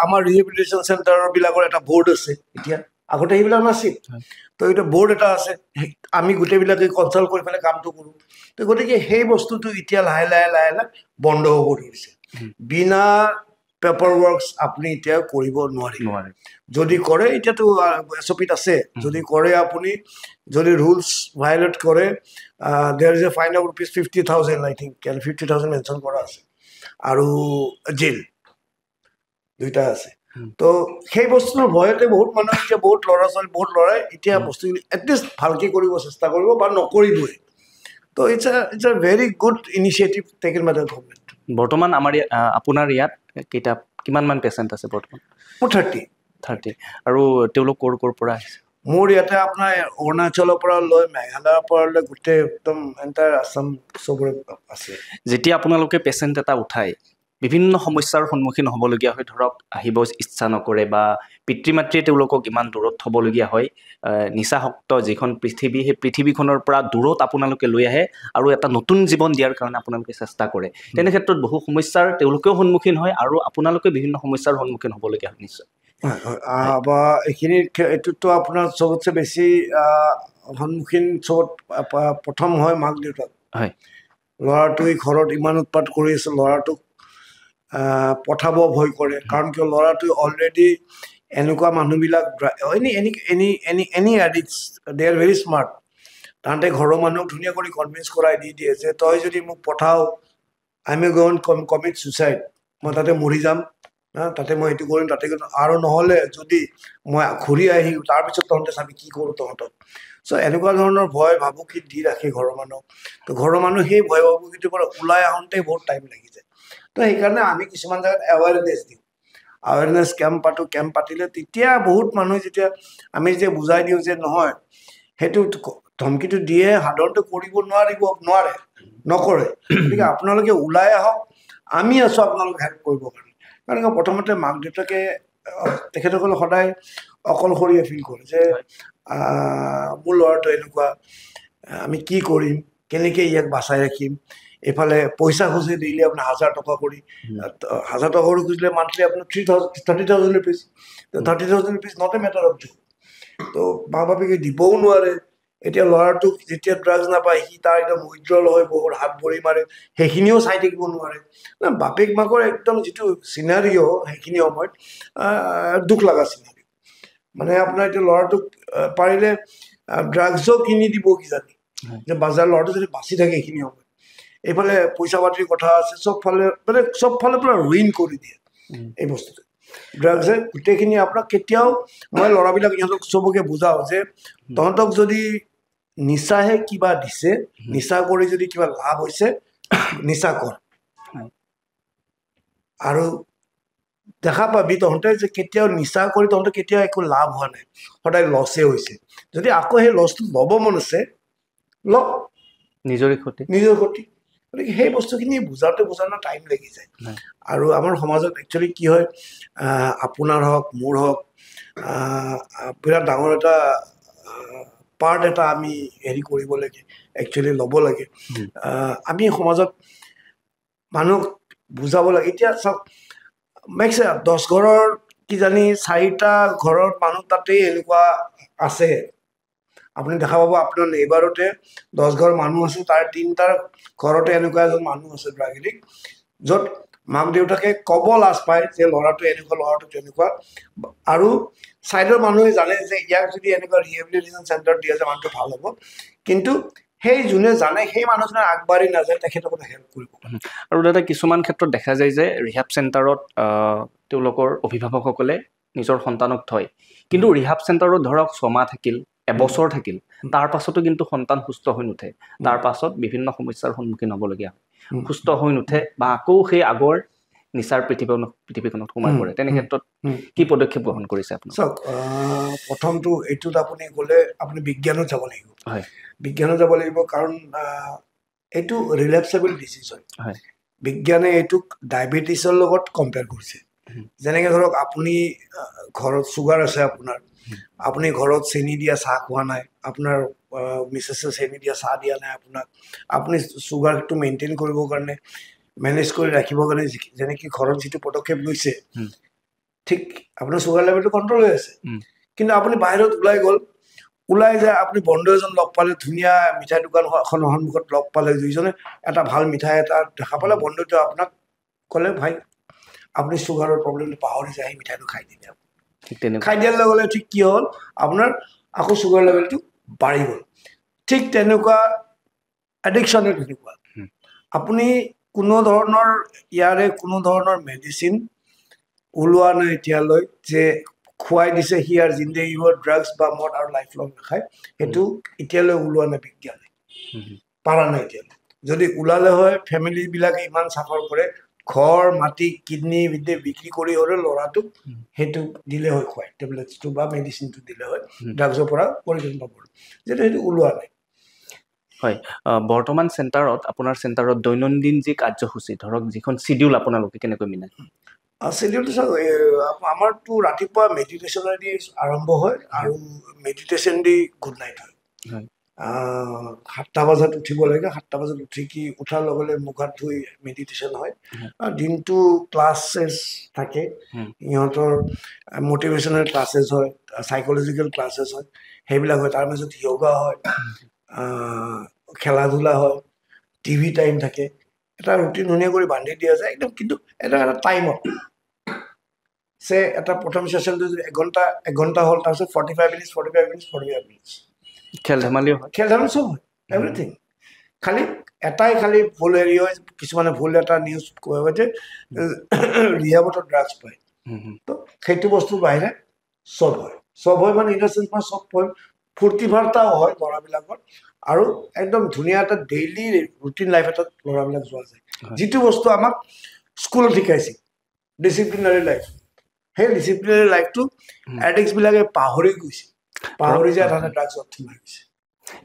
আমাৰ ৰিহেবিলিটেশ্যন চেণ্টাৰবিলাকৰ এটা বৰ্ড আছে এতিয়া আগতে সেইবিলাক নাছিল তো এইটো বৰ্ড এটা আছে আমি গোটেইবিলাকে কনচাল্ট কৰি পেলাই কামটো কৰোঁ তো গতিকে সেই বস্তুটো এতিয়া লাহে লাহে বন্ধ হ'ব ধৰিছে বিনা পেপাৰ ৱৰ্কছ আপুনি এতিয়া কৰিব নোৱাৰে যদি কৰে এতিয়াতো SOPত আছে যদি কৰে আপুনি যদি ৰুলছ ভায়লেট কৰে there is a fine of ₹50,000 I think 50,000 mention কৰা আছে আৰু জেল 2টা আছে তো সেই বস্তুৰ ভয়তে বহুত মানুহ এতিয়া বহুত ল'ৰাই এতিয়া বস্তুখিনি এটলিষ্ট ভালকৈ কৰিব চেষ্টা কৰিব বা নকৰিবই তো it's a very good initiative taken by the government বৰ্তমান আপোনাৰ ইয়াত কিমানমান পেচেণ্ট আছে বৰ্তমান মোৰ 30 30 আৰু তেওঁলোক ক'ৰ পৰা আহিছে মোৰ ইয়াতে আপোনাৰ অৰুণাচলৰ পৰা লৈ মেঘালয়ৰ পৰা লৈ গোটেই একদম এণ্টায়াৰ আছাম চবৰে আছে যেতিয়া আপোনালোকে পেচেণ্ট এটা উঠাই বিভিন্ন সমস্যাৰ সন্মুখীন হ'বলগীয়া হয় ধৰক আহিব ইচ্ছা নকৰে বা পিতৃ মাতৃয়ে তেওঁলোকক ইমান দূৰত থ'বলগীয়া হয় নিচাসক্ত যিখন পৃথিৱী সেই পৃথিৱীখনৰ পৰা দূৰত আপোনালোকে লৈ আহে আৰু এটা নতুন জীৱন দিয়াৰ কাৰণে আপোনালোকে চেষ্টা কৰে তেনে ক্ষেত্ৰত বহু সমস্যাৰ তেওঁলোকেও সন্মুখীন হয় আৰু আপোনালোকে বিভিন্ন সমস্যাৰ সন্মুখীন হ'বলগীয়া হয় নিশ্চয় বা এইখিনি এইটোতো আপোনাৰ চবতছে বেছি সন্মুখীন চবত প্ৰথম হয় মাক দেউতাক হয় ল'ৰাটোৱে ঘৰত ইমান উৎপাত কৰি আছে ল'ৰাটোক পঠাব ভয় কৰে কাৰণ কিয় ল'ৰাটোৱে অলৰেডি এনেকুৱা মানুহবিলাক এনি এডিক্টছ দে আৰ ভেৰি স্মাৰ্ট তাহাঁতে ঘৰৰ মানুহক ধুনীয়া কৰি কনভিন্স কৰাই দি দিয়ে যে তই যদি মোক পঠাও I am going commit suicide মই তাতে মৰি যাম তাতে মই এইটো কৰিম তাতে আৰু নহ'লে যদি মই ঘূৰি আহি তাৰপিছত তহঁতে চাবি কি কৰোঁ তহঁতক চ' এনেকুৱা ধৰণৰ ভয় ভাবুকি দি ৰাখে ঘৰৰ মানুহক তো ঘৰৰ মানুহ সেই ভয় ভাবুকিটোৰ পৰা ওলাই আহোঁতে বহুত টাইম লাগি যায় তো সেইকাৰণে আমি কিছুমান জেগাত এৱাৰনেছ দিওঁ আৱেৰনেছ কেম্প পাতিলে তেতিয়া বহুত মানুহে যেতিয়া আমি যেতিয়া বুজাই দিওঁ যে নহয় সেইটো ধমকিটো দিয়ে সাধাৰণতে কৰিব নোৱাৰে নকৰে গতিকে আপোনালোকে ওলাই আহক আমি আছোঁ আপোনালোক হেল্প কৰিবৰ কাৰণে কাৰণ প্ৰথমতে মাক দেউতাকে তেখেতসকলে সদায় অকলশৰীয়া ফিল কৰে যে মোৰ ল'ৰাটো এনেকুৱা আমি কি কৰিম কেনেকৈ ইয়াক বাচাই ৰাখিম এইফালে পইচা খুজি দিলে আপোনাৰ 1000 টকা কৰি 1000 টকা কৰি খুজিলে মান্থলি আপোনাৰ 30,000 rupees 30,000 rupees not a matter of job তো মা বাপেকে দিবও নোৱাৰে এতিয়া ল'ৰাটোক যেতিয়া ড্ৰাগছ নাপায় সি তাৰ একদম উইড্ৰল হয় বহুত হাত ভৰি মাৰে সেইখিনিও চাই থাকিব নোৱাৰে বাপেক মাকৰ একদম যিটো চিনাৰিঅ' সেইখিনি সময়ত দুখ লগা চিনাৰিঅ' মানে আপোনাৰ এতিয়া ল'ৰাটোক পাৰিলে ড্ৰাগছো কিনি দিব কিজানি যে বাজাৰ ল'ৰাটো যদি বাচি থাকে এইখিনি সময়ত এইফালে পইচা পাতিৰ কথা আছে চব ফালে পৰা ৰুইন কৰি দিয়ে এই বস্তুটো ড্ৰাগছে গোটেইখিনি আপোনাক কেতিয়াও মই ল'ৰাবিলাক ইহঁতক চবকে বুজাওঁ যে তহঁতক যদি নিচাহে কিবা দিছে নিচা কৰি যদি কিবা লাভ হৈছে নিচা কৰ আৰু দেখা পাবি তহঁতে যে কেতিয়াও নিচা কৰি তহঁতে কেতিয়াও একো লাভ হোৱা নাই সদায় লছে হৈছে যদি আকৌ সেই লছটো ল'ব মন আছে নিজৰে ক্ষতি গতিকে সেই বস্তুখিনি বুজাওঁতে টাইম লাগি যায় আৰু আমাৰ সমাজত একচুৱেলি কি হয় আপোনাৰ হওক মোৰ হওক বিৰাট ডাঙৰ এটা পাৰ্ট এটা আমি হেৰি কৰিব লাগে একচুৱেলি ল'ব লাগে আমি সমাজত মানুহক বুজাব লাগে এতিয়া চাওক মেক্স 10 ঘৰৰ কিজানি 4টা ঘৰৰ মানুহ তাতেই এনেকুৱা আছে আপুনি দেখা পাব আপোনাৰ নেইবাৰতে 10 ঘৰ মানুহ আছে তাৰ 3টাৰ ঘৰতে এনেকুৱা এজন মানুহ আছে ড্ৰাগ এডিক্ট য'ত মাক দেউতাকে ক'ব লাজ পায় যে ল'ৰাটো এনেকুৱা ল'ৰাটো তেনেকুৱা আৰু ছাইডৰ মানুহে জানে যে ইয়াক যদি এনেকুৱা ৰিহেবিলিটেশ্যন চেণ্টাৰ দিয়া যায় মানুহটো ভাল হ'ব কিন্তু সেই যোনে জানে সেই মানুহজনে আগবাঢ়ি নাযায় তেখেতসকলে হেল্প কৰিব আৰু দাদা কিছুমান ক্ষেত্ৰত দেখা যায় যে ৰিহাব চেণ্টাৰত তেওঁলোকৰ অভিভাৱকসকলে নিজৰ সন্তানক থয় কিন্তু ৰিহাব চেণ্টাৰত ধৰক 6 মাহ থাকিল এবছৰ থাকিল তাৰ পাছতো কিন্তু সন্তান সুস্থ হৈ নুঠে তাৰ পাছত বিভিন্ন সমস্যাৰ সন্মুখীন হ'বলগীয়া হয় সুস্থ হৈ নুঠে বা আকৌ সেই আগৰ নিচাৰ পৃথিৱীখনত সোমাই পৰে তেনে ক্ষেত্ৰত কি পদক্ষেপ গ্ৰহণ কৰিছে আপুনি চাওক প্ৰথমটো এইটোত আপুনি গ'লে আপুনি বিজ্ঞানত যাব লাগিব হয় বিজ্ঞানত যাব লাগিব কাৰণ এইটো ৰিলেপ্সেবল ডিজিজ হয় বিজ্ঞানে এইটোক ডায়েবেটিছৰ লগত কম্পেয়াৰ কৰিছে যেনেকৈ ধৰক আপুনি ঘৰত চুগাৰ আছে আপোনাৰ আপুনি ঘৰত চেনি দিয়া চাহ খোৱা নাই আপোনাৰ মিছেছে চেনি দিয়া চাহ দিয়া নাই আপোনাক আপুনি চুগাৰটো মেইনটেইন কৰিবৰ কাৰণে মেনেজ কৰি ৰাখিবৰ কাৰণে যেনেকৈ ঘৰত যিটো পদক্ষেপ লৈছে ঠিক আপোনাৰ চুগাৰ লেভেলটো কণ্ট্ৰল হৈ আছে কিন্তু আপুনি বাহিৰত ওলাই যায় আপুনি বন্ধু এজন লগ পালে ধুনীয়া মিঠাই দোকান এখনৰ সন্মুখত লগ পালে দুইজনে এটা ভাল মিঠাই এটা দেখা পালে বন্ধুটোৱে আপোনাক ক'লে ভাই আপুনি চুগাৰৰ প্ৰব্লেমটো পাহৰি যায় সেই মিঠাইটো খাই দিলে খাই দিয়াৰ লগে লগে ঠিক কি হ'ল আপোনাৰ আকৌ চুগাৰ লেভেলটো বাঢ়ি গ'ল ঠিক তেনেকুৱা এডিকশ্যনে তেনেকুৱা আপুনি কোনো ধৰণৰ মেডিচিন ওলোৱা নাই এতিয়ালৈ যে খুৱাই দিছে সি আৰু জিন্দগীভৰ ড্ৰাগছ বা মদ আৰু লাইফ লং নাখায় সেইটো এতিয়ালৈ ওলোৱা নাই বিজ্ঞানে পাৰা নাই এতিয়ালৈ যদি ওলালে হয় ফেমিলিবিলাকে ইমান চাফাৰ কৰে ঘৰ মাটি কিডনি বিক্ৰী কৰি হ'লেও ল'ৰাটোক সেইটো দিলে হয় খুৱাই টেবলেটছটো বা মেডিচিনটো দিলে হয় ড্ৰাগছৰ পৰা পৰিত্ৰাণ পাব যিহেতু সেইটো ওলোৱা নাই হয় বৰ্তমান চেণ্টাৰত আপোনাৰ চেণ্টাৰত দৈনন্দিন যি কাৰ্যসূচী ধৰক যিখন চিডিউল আপোনালোকে কেনেকৈ মিলাই চিডিউলটো চাওক আমাৰতো ৰাতিপুৱা মেডিটেশ্যনেদি আৰম্ভ হয় আৰু মেডিটেশ্যন দি গুড নাইট হয় 7টা বজাত উঠিব লাগে 7টা বজাত উঠি কি উঠাৰ লগে লগে মুখ হাত ধুই মেডিটেশ্যন হয় আৰু দিনটো ক্লাছেছ থাকে ইহঁতৰ মটিভেশ্যনেল ক্লাছেছ হয় চাইক'লজিকেল ক্লাছেছ হয় সেইবিলাক হয় তাৰ মাজত য়োগা হয় খেলা ধূলা হয় টিভি টাইম থাকে এটা ৰুটিন ধুনীয়া কৰি বান্ধি দিয়া যায় একদম কিন্তু এটা টাইমত এটা প্ৰথম ছেশ্যনটো যদি এঘণ্টা হ'ল তাৰপিছত 45 মিনিটছ খেল ধেমালি হয় চব হয় এভৰিথিং খালি ভুল হেৰি হয় কিছুমানে ভুল এটা নিউজ কোৱা হয় যে ৰিহাবতো ড্ৰাগছ পায় তো সেইটো বস্তুৰ বাহিৰে চব হয় মানে ইন দ্য চেন্স মানে চব হয় ফূৰ্তি ফাৰ্তাও হয় ল'ৰাবিলাকৰ আৰু একদম ধুনীয়া এটা ডেইলি ৰুটিন লাইফ এটাত ল'ৰাবিলাক যোৱা যায় যিটো বস্তু আমাক স্কুলত শিকাইছিল ডিচিপ্লিনাৰী লাইফ সেই ডিচিপ্লিনাৰী লাইফটো এডিক্টছবিলাকে পাহৰি যায় তাতে ড্ৰাগছত সোমাই গৈছে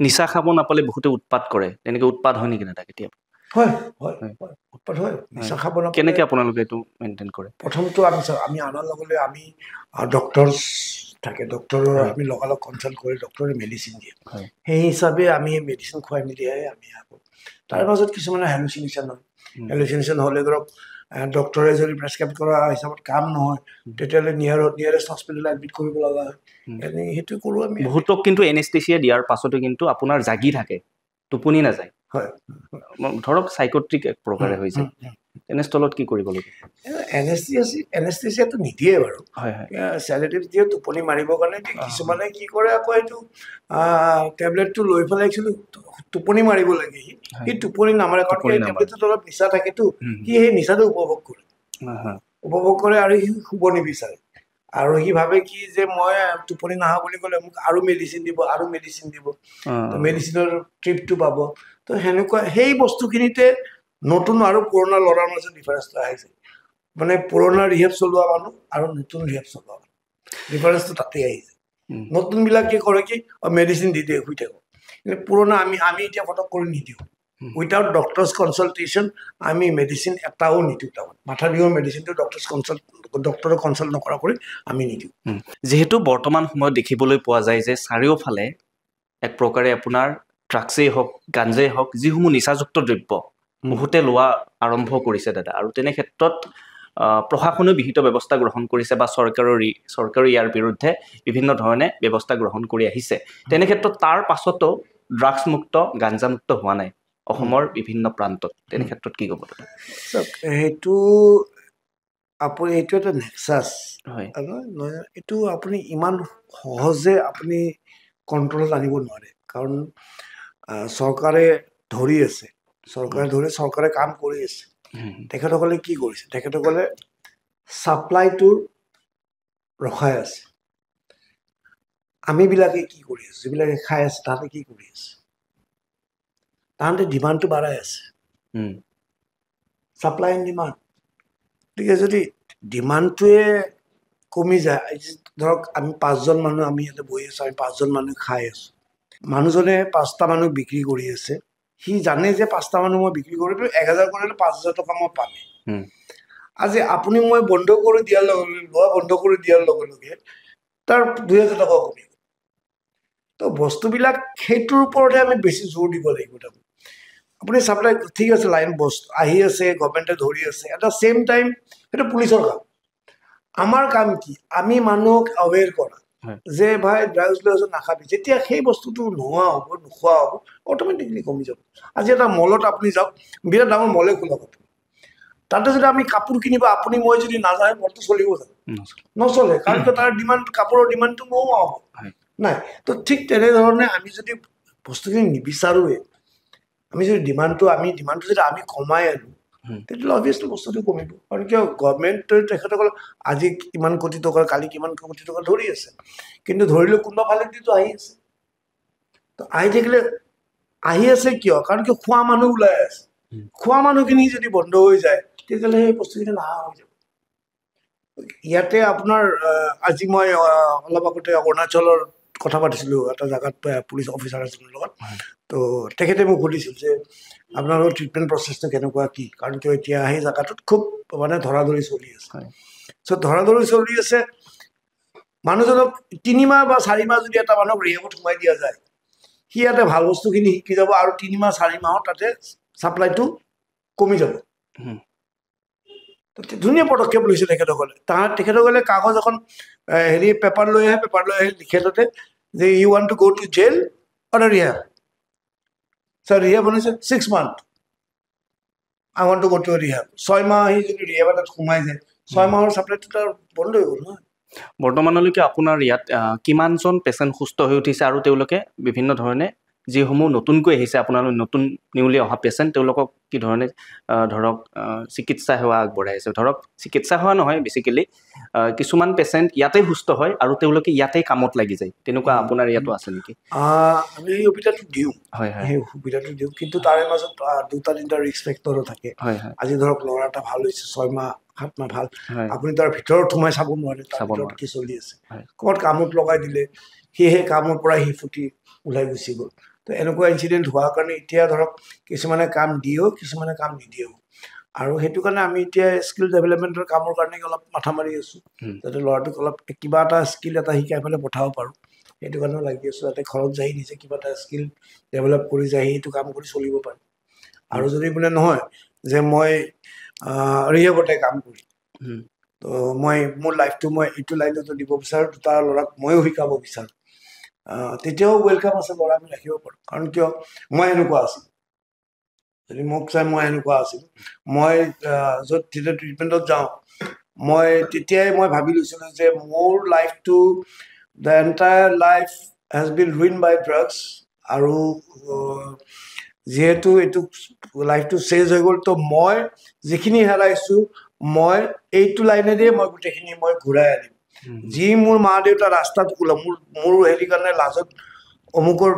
নিচা খাব নাপালে বহুতে উৎপাত কৰে তেনেকৈ উৎপাত হয় নেকি দাদা কেতিয়াবা হয় উৎপাত হয় নিচা খাব নাপালে কেনেকৈ আপোনালোকে এইটো মেইনটেইন কৰে প্ৰথমটো আমি আনাৰ লগে আমি ডক্টৰছ থাকে ডক্টৰৰ আমি লগালগ কনচাল্ট কৰি ডক্টৰে মেডিচিন দিয়ে সেই হিচাপে আমি মেডিচিন খুৱাই মেলিহে আমি আহোঁ তাৰ মাজত কিছুমানে হেলুচিনেশ্যন হ'লে ধৰক ডক্টৰে যদি প্ৰেছক্ৰাইব কৰা হিচাপত কাম নহয় তেতিয়াহ'লে নিয়াৰেষ্ট হস্পিটেলত এডমিট কৰিব লগা হয় সেইটো কৰোঁ আমি বহুতক কিন্তু এনেষ্টেচিয়া দিয়াৰ পাছতো কিন্তু আপোনাৰ জাগি থাকে টোপনি নাযায় হয় ধৰক চাইকট্ৰিক এক প্ৰকাৰে হৈ যায় তেনেস্থলত কি কৰিব লাগে এনেষ্টেচিয়াটো নিদিয়ে বাৰু চেডেটিভ দিয়ে টোপনি মাৰিবৰ কাৰণে কিছুমানে কি কৰে আকৌ এইটো টেবলেটটো লৈ পেলাই একচুৱেলি টোপনি মাৰিব লাগে সি টোপনি নামাৰে কাৰণ এই টেবলেটটোত অলপ নিচা থাকেতো সি সেই নিচাটো উপভোগ কৰে আৰু সি শুব নিবিচাৰে আৰু সি ভাবে কি যে মই টোপনি নাহা বুলি ক'লে মোক আৰু মেডিচিন দিব মেডিচিনৰ ট্ৰিপটো পাব তো সেনেকুৱা সেই বস্তুখিনিতে নতুন আৰু পুৰণা ল'ৰাৰ মাজত ডিফাৰেঞ্চটো আহিছে মানে পুৰণা ৰিহেব চলোৱা মানুহ আৰু নতুন ৰিহেব চলোৱা মানুহ ডিফাৰেঞ্চটো তাতেই আহিছে নতুনবিলাক কি কৰে কি মেডিচিন দি দিয়ে শুই থাকোঁ কিন্তু পুৰণা আমি এতিয়া ফটক কৰি নিদিওঁ উইথাউট ডক্টৰছ কনচাল্টেশ্যন আমি মেডিচিন এটাও নিদিওঁ তাৰমানে মাথা বিষৰ মেডিচিনটো ডক্টৰক কনচাল্ট নকৰা কৰি আমি নিদিওঁ যিহেতু বৰ্তমান সময়ত দেখিবলৈ পোৱা যায় যে চাৰিওফালে এক প্ৰকাৰে আপোনাৰ ড্ৰাগছেই হওক গাঞ্জেই হওক যিসমূহ নিচাযুক্ত দ্ৰব্য বহুতে লোৱা আৰম্ভ কৰিছে দাদা আৰু তেনে ক্ষেত্ৰত প্ৰশাসনেও বিহিত ব্যৱস্থা গ্ৰহণ কৰিছে বা চৰকাৰে ইয়াৰ বিৰুদ্ধে বিভিন্ন ধৰণে ব্যৱস্থা গ্ৰহণ কৰি আহিছে তেনে ক্ষেত্ৰত তাৰ পাছতো ড্ৰাগছমুক্ত গাঞ্জামুক্ত হোৱা নাই অসমৰ বিভিন্ন প্ৰান্তত তেনে ক্ষেত্ৰত কি ক'ব দাদা সেইটো এটা নেক্সাছ হয় এইটো আপুনি ইমান সহজে আপুনি কণ্ট্ৰলত আনিব নোৱাৰে কাৰণ চৰকাৰে ধৰি আছে চৰকাৰে কাম কৰি আছে তেখেতসকলে কি কৰিছে তেখেতসকলে ছাপ্লাইটো ৰখাই আছে আমিবিলাকে কি কৰি আছো যিবিলাকে খাই আছে তাহাঁতে কি কৰি আছে তাহাঁতে ডিমাণ্ডটো বাঢ়াই আছে ছাপ্লাই এণ্ড ডিমাণ্ড গতিকে যদি ডিমাণ্ডটোৱে কমি যায় ধৰক আমি 5জন মানুহ আমি ইয়াতে বহি আছোঁ আমি 5জন মানুহ খাই আছোঁ মানুহজনে 5টা মানুহ বিক্ৰী কৰি আছে সি জানে যে 5টা মানুহ মই বিক্ৰী কৰিলোঁ 1000 কৰিলে 5000 টকা মই পামেই আজি আপুনি মই বন্ধ কৰি দিয়াৰ লগে লগে তাৰ 2000 টকা কমিব তো বস্তুবিলাক সেইটোৰ ওপৰতে আমি বেছি জোৰ দিব লাগিব তাৰমানে আপুনি ছাপ্লাই ঠিক আছে লাইন বস্তু আহি আছে গভৰ্ণমেণ্টে ধৰি আছে এটা ছেইম টাইম সেইটো পুলিচৰ কাম আমাৰ কাম কি আমি মানুহক আৱেৰ কৰা যে ভাই ড্ৰাগছ লৈ নাখাবি যেতিয়া সেই বস্তুটো নোহোৱা হ'ব নোখোৱা হ'ব অট'মেটিকলি কমি যাব আজি এটা মলত আপুনি যাওক বিৰাট ডাঙৰ মলে খোলা কথা তাতে যদি আমি কাপোৰ কিনিব আপুনি মই যদি নাযায় মলটো চলিব জানো নচলে কাৰণ তাৰ ডিমাণ্ড কাপোৰৰ ডিমাণ্ডটো নোহোৱা হ'ব নাই তো ঠিক তেনেধৰণে আমি যদি বস্তুখিনি নিবিচাৰোৱে আমি যদি ডিমাণ্ডটো যদি আমি কমাই আনো তেতিয়াহ'লে অভিয়াছলি বস্তুটো কমিব কাৰণ কিয় গভৰ্ণমেণ্টে তেখেতসকলক আজি কিমান কোটি টকা কালি কিমান কোটি টকা ধৰি আছে কিন্তু ধৰিলে কোনোবা ফালেদিতো আহি আছে তো আহি থাকিলে আহি আছে কিয় কাৰণ কিয় খোৱা মানুহ ওলাই আছে খোৱা মানুহখিনি যদি বন্ধ হৈ যায় তেতিয়াহ'লে সেই বস্তুখিনি নাহা হৈ যাব ইয়াতে আপোনাৰ আজি মই অলপ আগতে অৰুণাচলৰ কথা পাতিছিলোঁ এটা জেগাত পুলিচ অফিচাৰ এজনৰ লগত তো তেখেতে মোক সুধিছিল যে আপোনালোকৰ ট্ৰিটমেণ্ট প্ৰচেছটো কেনেকুৱা কি কাৰণ কিয় এতিয়া সেই জেগাটোত খুব মানে ধৰাধৰি চলি আছে চ' ধৰাধৰি চলি আছে মানুহজনক 3 মাহ বা 4 মাহ যদি এটা মানুহক ৰিহেবত সোমাই দিয়া যায় সি ইয়াতে ভাল বস্তুখিনি শিকি যাব আৰু 3 মাহ 4 মাহত তাতে ছাপ্লাইটো কমি যাব ধুনীয়া পদক্ষেপ লৈছে তেখেতসকলে তেখেতসকলে কাগজ এখন হেৰি পেপাৰ লৈ আহে লিখে তাতে যে you want to go' to jail or rehab sir rehab বনাইছে 6 month I want to go' to rehab 6 মাহ আহি যদি ৰিহেব এটাত সোমাই যায় 6 মাহৰ ছাপ্লাইটো তাৰ বন্ধ হৈ গ'ল নহয় বৰ্তমানলৈকে আপোনাৰ ইয়াত কিমানজন পেচেণ্ট সুস্থ হৈ উঠিছে আৰু তেওঁলোকে বিভিন্ন ধৰণে যিসমূহ নতুনকৈ আহিছে আপোনালোক নতুন নিউলি অহা পেচেণ্ট তেওঁলোকক কি ধৰণে ধৰক চিকিৎসা সেৱা আগবঢ়াই আছে ধৰক চিকিৎসা সেৱা নহয় বেচিকেলি কিছুমান পেচেণ্ট ইয়াতে সুস্থ হয় আৰু তেওঁলোকে ইয়াতে কামত লাগি যায় তেনেকুৱা আপোনাৰ ইয়াতো আছে নেকি আমি এই সুবিধাটো দিওঁ সেই সুবিধাটো দিওঁ কিন্তু তাৰে মাজত 2-3টা ৰিস্ক ফেক্টৰো থাকে আজি ধৰক ল'ৰা এটা ভাল হৈছে 6 মাহ 7 মাহ ভাল আপুনি তাৰ ভিতৰত সোমাই চাব নোৱাৰে তাৰ ভিতৰত কি চলি আছে ক'ত কামত লগাই দিলে সেই কামৰ পৰা সি ফুটি ওলাই গুচি গ'ল তো এনেকুৱা ইনচিডেণ্ট হোৱাৰ কাৰণে এতিয়া ধৰক কিছুমানে কাম দিয়েও কিছুমানে কাম নিদিয়েও আৰু সেইটো কাৰণে আমি এতিয়া স্কিল ডেভেলপমেণ্টৰ কামৰ কাৰণে অলপ মাথা মাৰি আছোঁ যাতে ল'ৰাটোক অলপ কিবা এটা স্কিল এটা শিকাই পেলাই পঠাব পাৰোঁ সেইটো কাৰণেও লাগি আছোঁ যাতে ঘৰত যাই নিজে কিবা এটা স্কিল ডেভেলপ কৰি যাই সেইটো কাম কৰি চলিব পাৰে আৰু যদি বোলে নহয় যে মই ৰিহেবতে কাম কৰিম তো মই মোৰ লাইফটো মই এইটো লাইনতো দিব বিচাৰোঁ দুটা ল'ৰাক ময়ো শিকাব বিচাৰোঁ তেতিয়াও ৱেলকাম আছে ল'ৰা আমি ৰাখিব পাৰোঁ কাৰণ কিয় মই এনেকুৱা আছিলোঁ যদি মোক চাই মই এনেকুৱা আছিলোঁ মই য'ত যেতিয়া ট্ৰিটমেণ্টত যাওঁ মই তেতিয়াই মই ভাবি লৈছিলোঁ যে মোৰ লাইফটো the entire life has been ruin by drugs আৰু যিহেতু এইটো লাইফটো চেঞ্জ হৈ গ'ল তো মই যিখিনি হেৰাইছোঁ মই এইটো লাইনেদিয়ে মই গোটেইখিনি মই ঘূৰাই আনিম যি মোৰ মা দেউতা ৰাস্তাত ওলাম মোৰ হেৰি কাৰণে লাজত অমুকৰ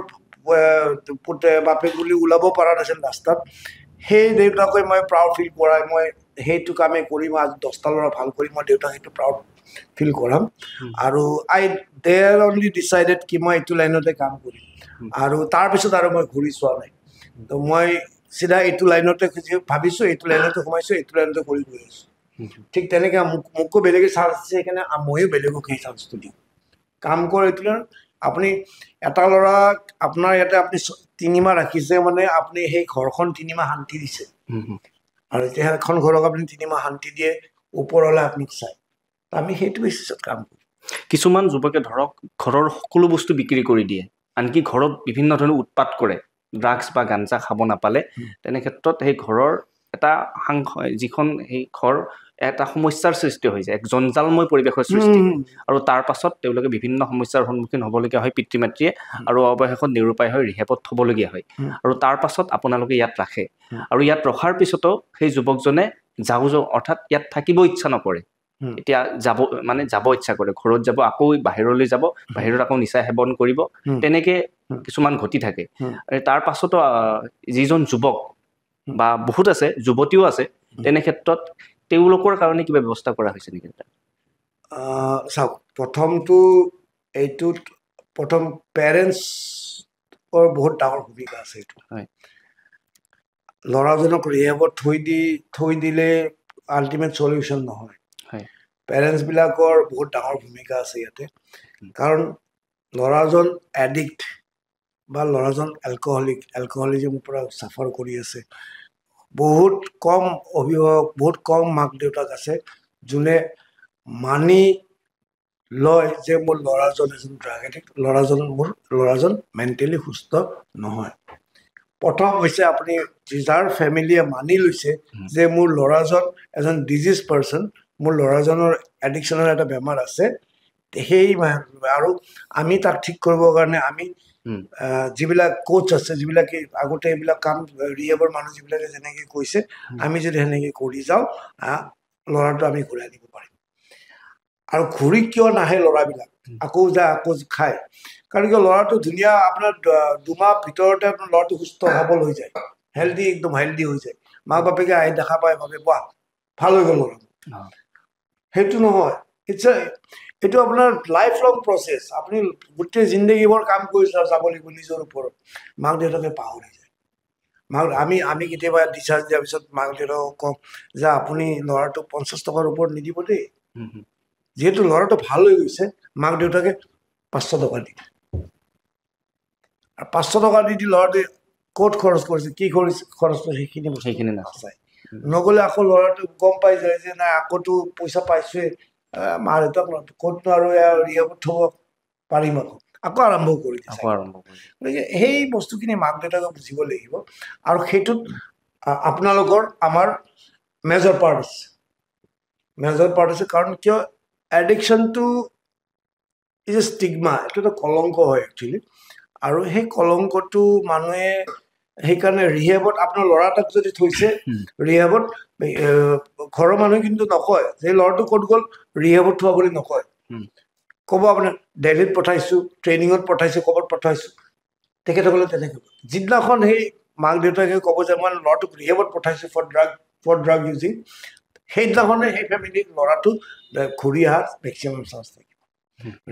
পুতে বাপেক বুলি ওলাব পৰা নাছিল ৰাস্তাত সেই দেউতাকৈ মই প্ৰাউড ফিল কৰাই মই সেইটো কামেই কৰিম আজি 10টা ল'ৰা ভাল কৰি মই দেউতাক সেইটো প্ৰাউড ফিল কৰাম আৰু দে আৰ অনলি ডিচাইডেড কি মই এইটো লাইনতে কাম কৰিম আৰু তাৰপিছত আৰু মই ঘূৰি চোৱা নাই তো মই চিধা এইটো লাইনতে ভাবিছোঁ এইটো লাইনতে সোমাইছোঁ এইটো লাইনতে কৰি গৈ আছোঁ ঠিক তেনেকৈ মোকো বেলেগে চান্স দিছে সেইকাৰণে ময়ো বেলেগক সেই চান্সটো দিওঁ কাম কৰে এইটো আপুনি এটা ল'ৰাক আপোনাৰ ইয়াতে আপুনি 3 মাহ ৰাখিছে মানে আপুনি সেই ঘৰখন 3 মাহ শান্তি দিছে আৰু এতিয়া এখন ঘৰক আপুনি 3 মাহ শান্তি দিয়ে ওপৰলৈ আপুনি চায় আমি সেইটো বেচিছত কাম কৰোঁ কিছুমান যুৱকে ধৰক ঘৰৰ সকলো বস্তু বিক্ৰী কৰি দিয়ে আনকি ঘৰত বিভিন্ন ধৰণৰ উৎপাত কৰে ড্ৰাগছ বা গাঞ্জা খাব নাপালে তেনে ক্ষেত্ৰত সেই ঘৰৰ এটা যিখন সেই ঘৰ এটা সমস্যাৰ সৃষ্টি হৈ যায় এক জঞ্জালময় পৰিৱেশৰ সৃষ্টি হয় আৰু তাৰ পাছত তেওঁলোকে বিভিন্ন সমস্যাৰ সন্মুখীন হ'বলগীয়া হয় পিতৃ মাতৃয়ে আৰু অৱশেষত নিৰুপায় হৈ ৰিহেবত থ'বলগীয়া হয় আৰু তাৰ পাছত আপোনালোকে ইয়াত ৰাখে আৰু ইয়াত ৰখাৰ পিছতো সেই যুৱকজনে যাওঁ অৰ্থাৎ ইয়াত থাকিব ইচ্ছা নকৰে এতিয়া যাব ইচ্ছা কৰে ঘৰত যাব আকৌ বাহিৰলৈ যাব বাহিৰত আকৌ নিচা সেৱন কৰিব তেনেকে কিছুমান ঘটি থাকে তাৰ পাছতো যিজন যুৱক বা বহুত আছে যুৱতীও আছে তেনে ক্ষেত্ৰত তেওঁলোকৰ কাৰণে কিবা ব্যৱস্থা কৰা হৈছে নেকি চাওক প্ৰথমটো এইটোত প্ৰথম পেৰেণ্টছৰ বহুত ডাঙৰ ভূমিকা আছে এইটো ল'ৰাজনক ৰিহেবত থৈ দিলে আল্টিমেট চলিউশ্যন নহয় পেৰেণ্টছবিলাকৰ বহুত ডাঙৰ ভূমিকা আছে ইয়াতে কাৰণ ল'ৰাজন এডিক্ট বা ল'ৰাজন এলকহলিজিমৰ পৰা ছাফাৰ কৰি আছে বহুত কম অভিভাৱক বহুত কম মাক দেউতাক আছে যোনে মানি লয় যে মোৰ ল'ৰাজন এজন ড্ৰাগ এডিক্ট ল'ৰাজন মেণ্টেলি সুস্থ নহয় প্ৰথম হৈছে আপুনি যাৰ ফেমিলিয়ে মানি লৈছে যে মোৰ ল'ৰাজন এজন ডিজিজ পাৰ্চন মোৰ ল'ৰাজনৰ এডিকশ্যনৰ এটা বেমাৰ আছে সেই আৰু আমি তাক ঠিক কৰিবৰ কাৰণে আমি যিবিলাক কোচ আছে যিবিলাকে আগতে এইবিলাক কাম ৰিহেবৰ মানুহ যিবিলাকে যেনেকৈ কৈছে আমি যদি সেনেকৈ কৰি যাওঁ ল'ৰাটো আমি ঘূৰাই দিব পাৰিম আৰু ঘূৰি কিয় নাহে ল'ৰাবিলাক আকৌ খায় কাৰণ কিয় ল'ৰাটো ধুনীয়া আপোনাৰ 2 মাহ ভিতৰতে আপোনাৰ ল'ৰাটো সুস্থ সবল হৈ যায় একদম হেল্ডি হৈ যায় মাক বাপেকে আহি দেখা পাই ভাবে বাহ ভাল হৈ গ'ল ল'ৰা সেইটো নহয় এইটো আপোনাৰ লাইফ লং প্ৰচেছ আপুনি গোটেই জিন্দগীভৰ কাম কৰি যাব লাগিব নিজৰ ওপৰত মাক দেউতাকে পাহৰি যায় আমি কেতিয়াবা ডিচাৰ্জ দিয়াৰ পিছত মাক দেউতাকক কওঁ যে আপুনি ল'ৰাটো 50 টকাৰ ওপৰত নিদিব দেই যিহেতু ল'ৰাটো ভাল হৈ গৈছে মাক দেউতাকে 500 টকা দি আৰু 500 টকা দি ল'ৰাটোৱে ক'ত খৰচ কৰিছে কি খৰচ কৰিছে সেইখিনি নাচায় নগ'লে আকৌ ল'ৰাটো গম পাই যায় যে নাই আকৌতো পইচা পাইছোৱে মা দেউতাক ক'তনো আৰু ৰিহাবত থ'ব পাৰিম আকৌ আৰম্ভ কৰি দিয়ে গতিকে সেই বস্তুখিনি মাক দেউতাকে বুজিব লাগিব আৰু সেইটোত আপোনালোকৰ আমাৰ মেজৰ পাৰ্ট আছে কাৰণ কিয় এডিকশ্যনটো ইজ এ ষ্টিগমা এইটো এটা কলংক হয় একচুৱেলি আৰু সেই কলংকটো মানুহে সেইকাৰণে ৰিহেবত আপোনাৰ ল'ৰা এটাক যদি থৈছে ৰিহেবত ঘৰৰ মানুহে কিন্তু নকয় যে ল'ৰাটো ক'ত গ'ল ৰিহেবত থোৱা বুলি নকয় ক'ব আপোনাৰ দিল্লীত পঠাইছোঁ ট্ৰেইনিঙত পঠাইছোঁ ক'ৰবাত পঠাইছোঁ তেখেতসকলে তেনেকৈ যিদিনাখন সেই মাক দেউতাকে ক'ব যে মই ল'ৰাটোক ৰিহেবত পঠাইছোঁ ফৰ ড্ৰাগ ইউজিং সেইদিনাখনে সেই ফেমিলিত ল'ৰাটো ঘূৰি অহাৰ মেক্সিমাম চান্স থাকিব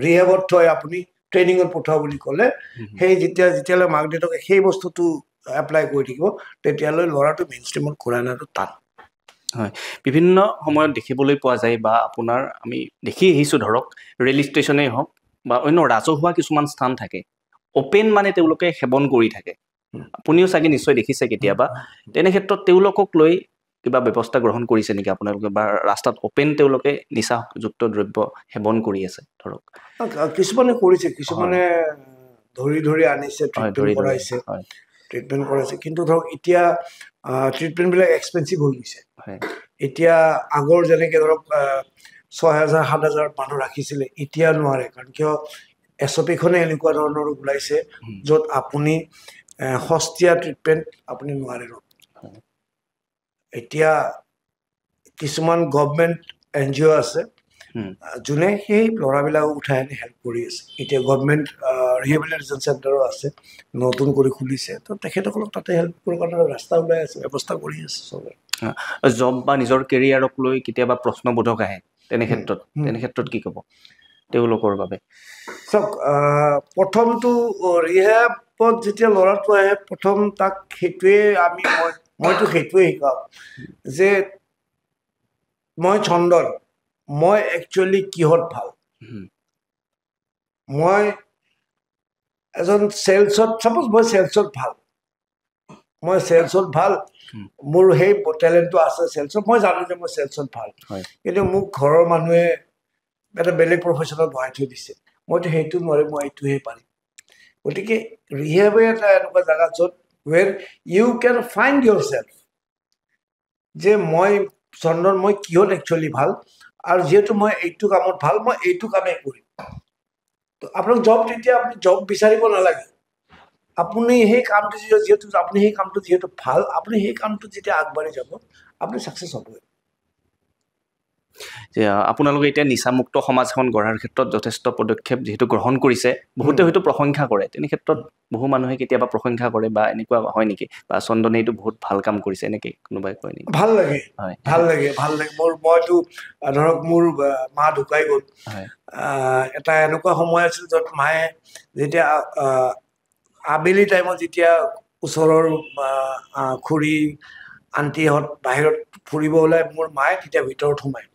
ৰিহেবত থৈ আপুনি ট্ৰেইনিঙত পঠোৱা বুলি ক'লে সেই যেতিয়ালৈ মাক দেউতাকে সেই বস্তুটো এপ্লাই কৰি থাকিব তেতিয়ালৈ ল'ৰাটো মেইন ষ্ট্ৰীমত ঘূৰাই অনাটো টান হয় বিভিন্ন সময়ত দেখিবলৈ পোৱা যায় বা আপোনাৰ আমি দেখি আহিছোঁ ধৰক ৰেল ষ্টেচনেই হওক বা অন্য ৰাজহুৱা কিছুমান স্থান থাকে অপেন মানে তেওঁলোকে সেৱন কৰি থাকে আপুনিও চাগে নিশ্চয় দেখিছে কেতিয়াবা তেনে ক্ষেত্ৰত তেওঁলোকক লৈ কিবা ব্যৱস্থা গ্ৰহণ কৰিছে নেকি আপোনালোকে বা ৰাস্তাত অপেন তেওঁলোকে নিচাযুক্ত দ্ৰব্য সেৱন কৰি আছে ধৰক কিছুমানে কৰিছে কিছুমানে ধৰি আনিছে ট্ৰিটমেণ্ট কৰাইছে কিন্তু ধৰক এতিয়া ট্ৰিটমেণ্টবিলাক এক্সপেঞ্চিভ হৈ গৈছে এতিয়া আগৰ যেনেকৈ ধৰক 6,000 7,000 মানুহ ৰাখিছিলে এতিয়া নোৱাৰে কাৰণ কিয় SOP-খনে এনেকুৱা ধৰণৰ ওলাইছে য'ত আপুনি সস্তীয়া ট্ৰিটমেণ্ট আপুনি নোৱাৰে এতিয়া কিছুমান গভমেণ্ট NGO আছে যোনে সেই ল'ৰাবিলাকক উঠাই আনি হেল্প কৰি আছে এতিয়া গভমেণ্ট ৰিহেবিলিটেশ্যন চেণ্টাৰো আছে নতুন কৰি খুলিছে তো তেখেতসকলক তাতে হেল্প কৰাৰ কাৰণে ৰাস্তা ওলাই আছে ব্যৱস্থা কৰি আছে চবে জব বা নিজৰ কেৰিয়াৰক লৈ কেতিয়াবা প্ৰশ্নবোধক আহে তেনে ক্ষেত্ৰত কি ক'ব তেওঁলোকৰ বাবে চাওক প্ৰথমটো ৰিহেবত যেতিয়া ল'ৰাটো আহে প্ৰথম তাক সেইটোৱে মইতো সেইটোৱে শিকাওঁ যে মই চন্দন মই একচুৱেলি কিহত ভাল মই এজন চেলছত চাপ'জ মই চেলছত ভাল মোৰ সেই টেলেণ্টটো আছে চেলছত মই জানো যে মই চেলছত ভাল কিন্তু মোক ঘৰৰ মানুহে এটা বেলেগ প্ৰফেশ্যনত বহাই থৈ দিছে মইতো সেইটো নোৱাৰিম মই এইটোহে পাৰিম গতিকে ৰিহেবে এটা এনেকুৱা জেগা য'ত ৱেৰ ইউ কেন ফাইণ্ড ইয়ৰ চেল্ফ যে মই চন্দন মই কিহত একচুৱেলি ভাল আৰু যিহেতু মই এইটো কামত ভাল মই এইটো কামেই কৰিম তো আপোনাক তেতিয়া আপুনি জব বিচাৰিব নালাগে আপুনি সেই কামটো যিহেতু ভাল আপুনি সেই কামটো যেতিয়া আগবাঢ়ি যাব আপুনি ছাকচেছ হ'বই যে আপোনালোকে এতিয়া নিচামুক্ত সমাজ এখন গঢ়াৰ ক্ষেত্ৰত যথেষ্ট পদক্ষেপ যিহেতু গ্ৰহণ কৰিছে বহুতে হয়তো প্ৰশংসা কৰে তেনে ক্ষেত্ৰত বহু মানুহে কেতিয়াবা প্ৰশংসা কৰে বা এনেকুৱা হয় নেকি বা চন্দনে এইটো বহুত ভাল কাম কৰিছে এনেকে কোনোবাই কয় নেকি ভাল লাগে মইতো ধৰক মোৰ মা ঢুকাই গ'ল এটা এনেকুৱা সময় আছিল য'ত মায়ে যেতিয়া আবেলি টাইমত যেতিয়া ওচৰৰ খুৰী আণ্টিহঁত বাহিৰত ফুৰিব ওলাই মোৰ মায়ে তেতিয়া ভিতৰত সোমায়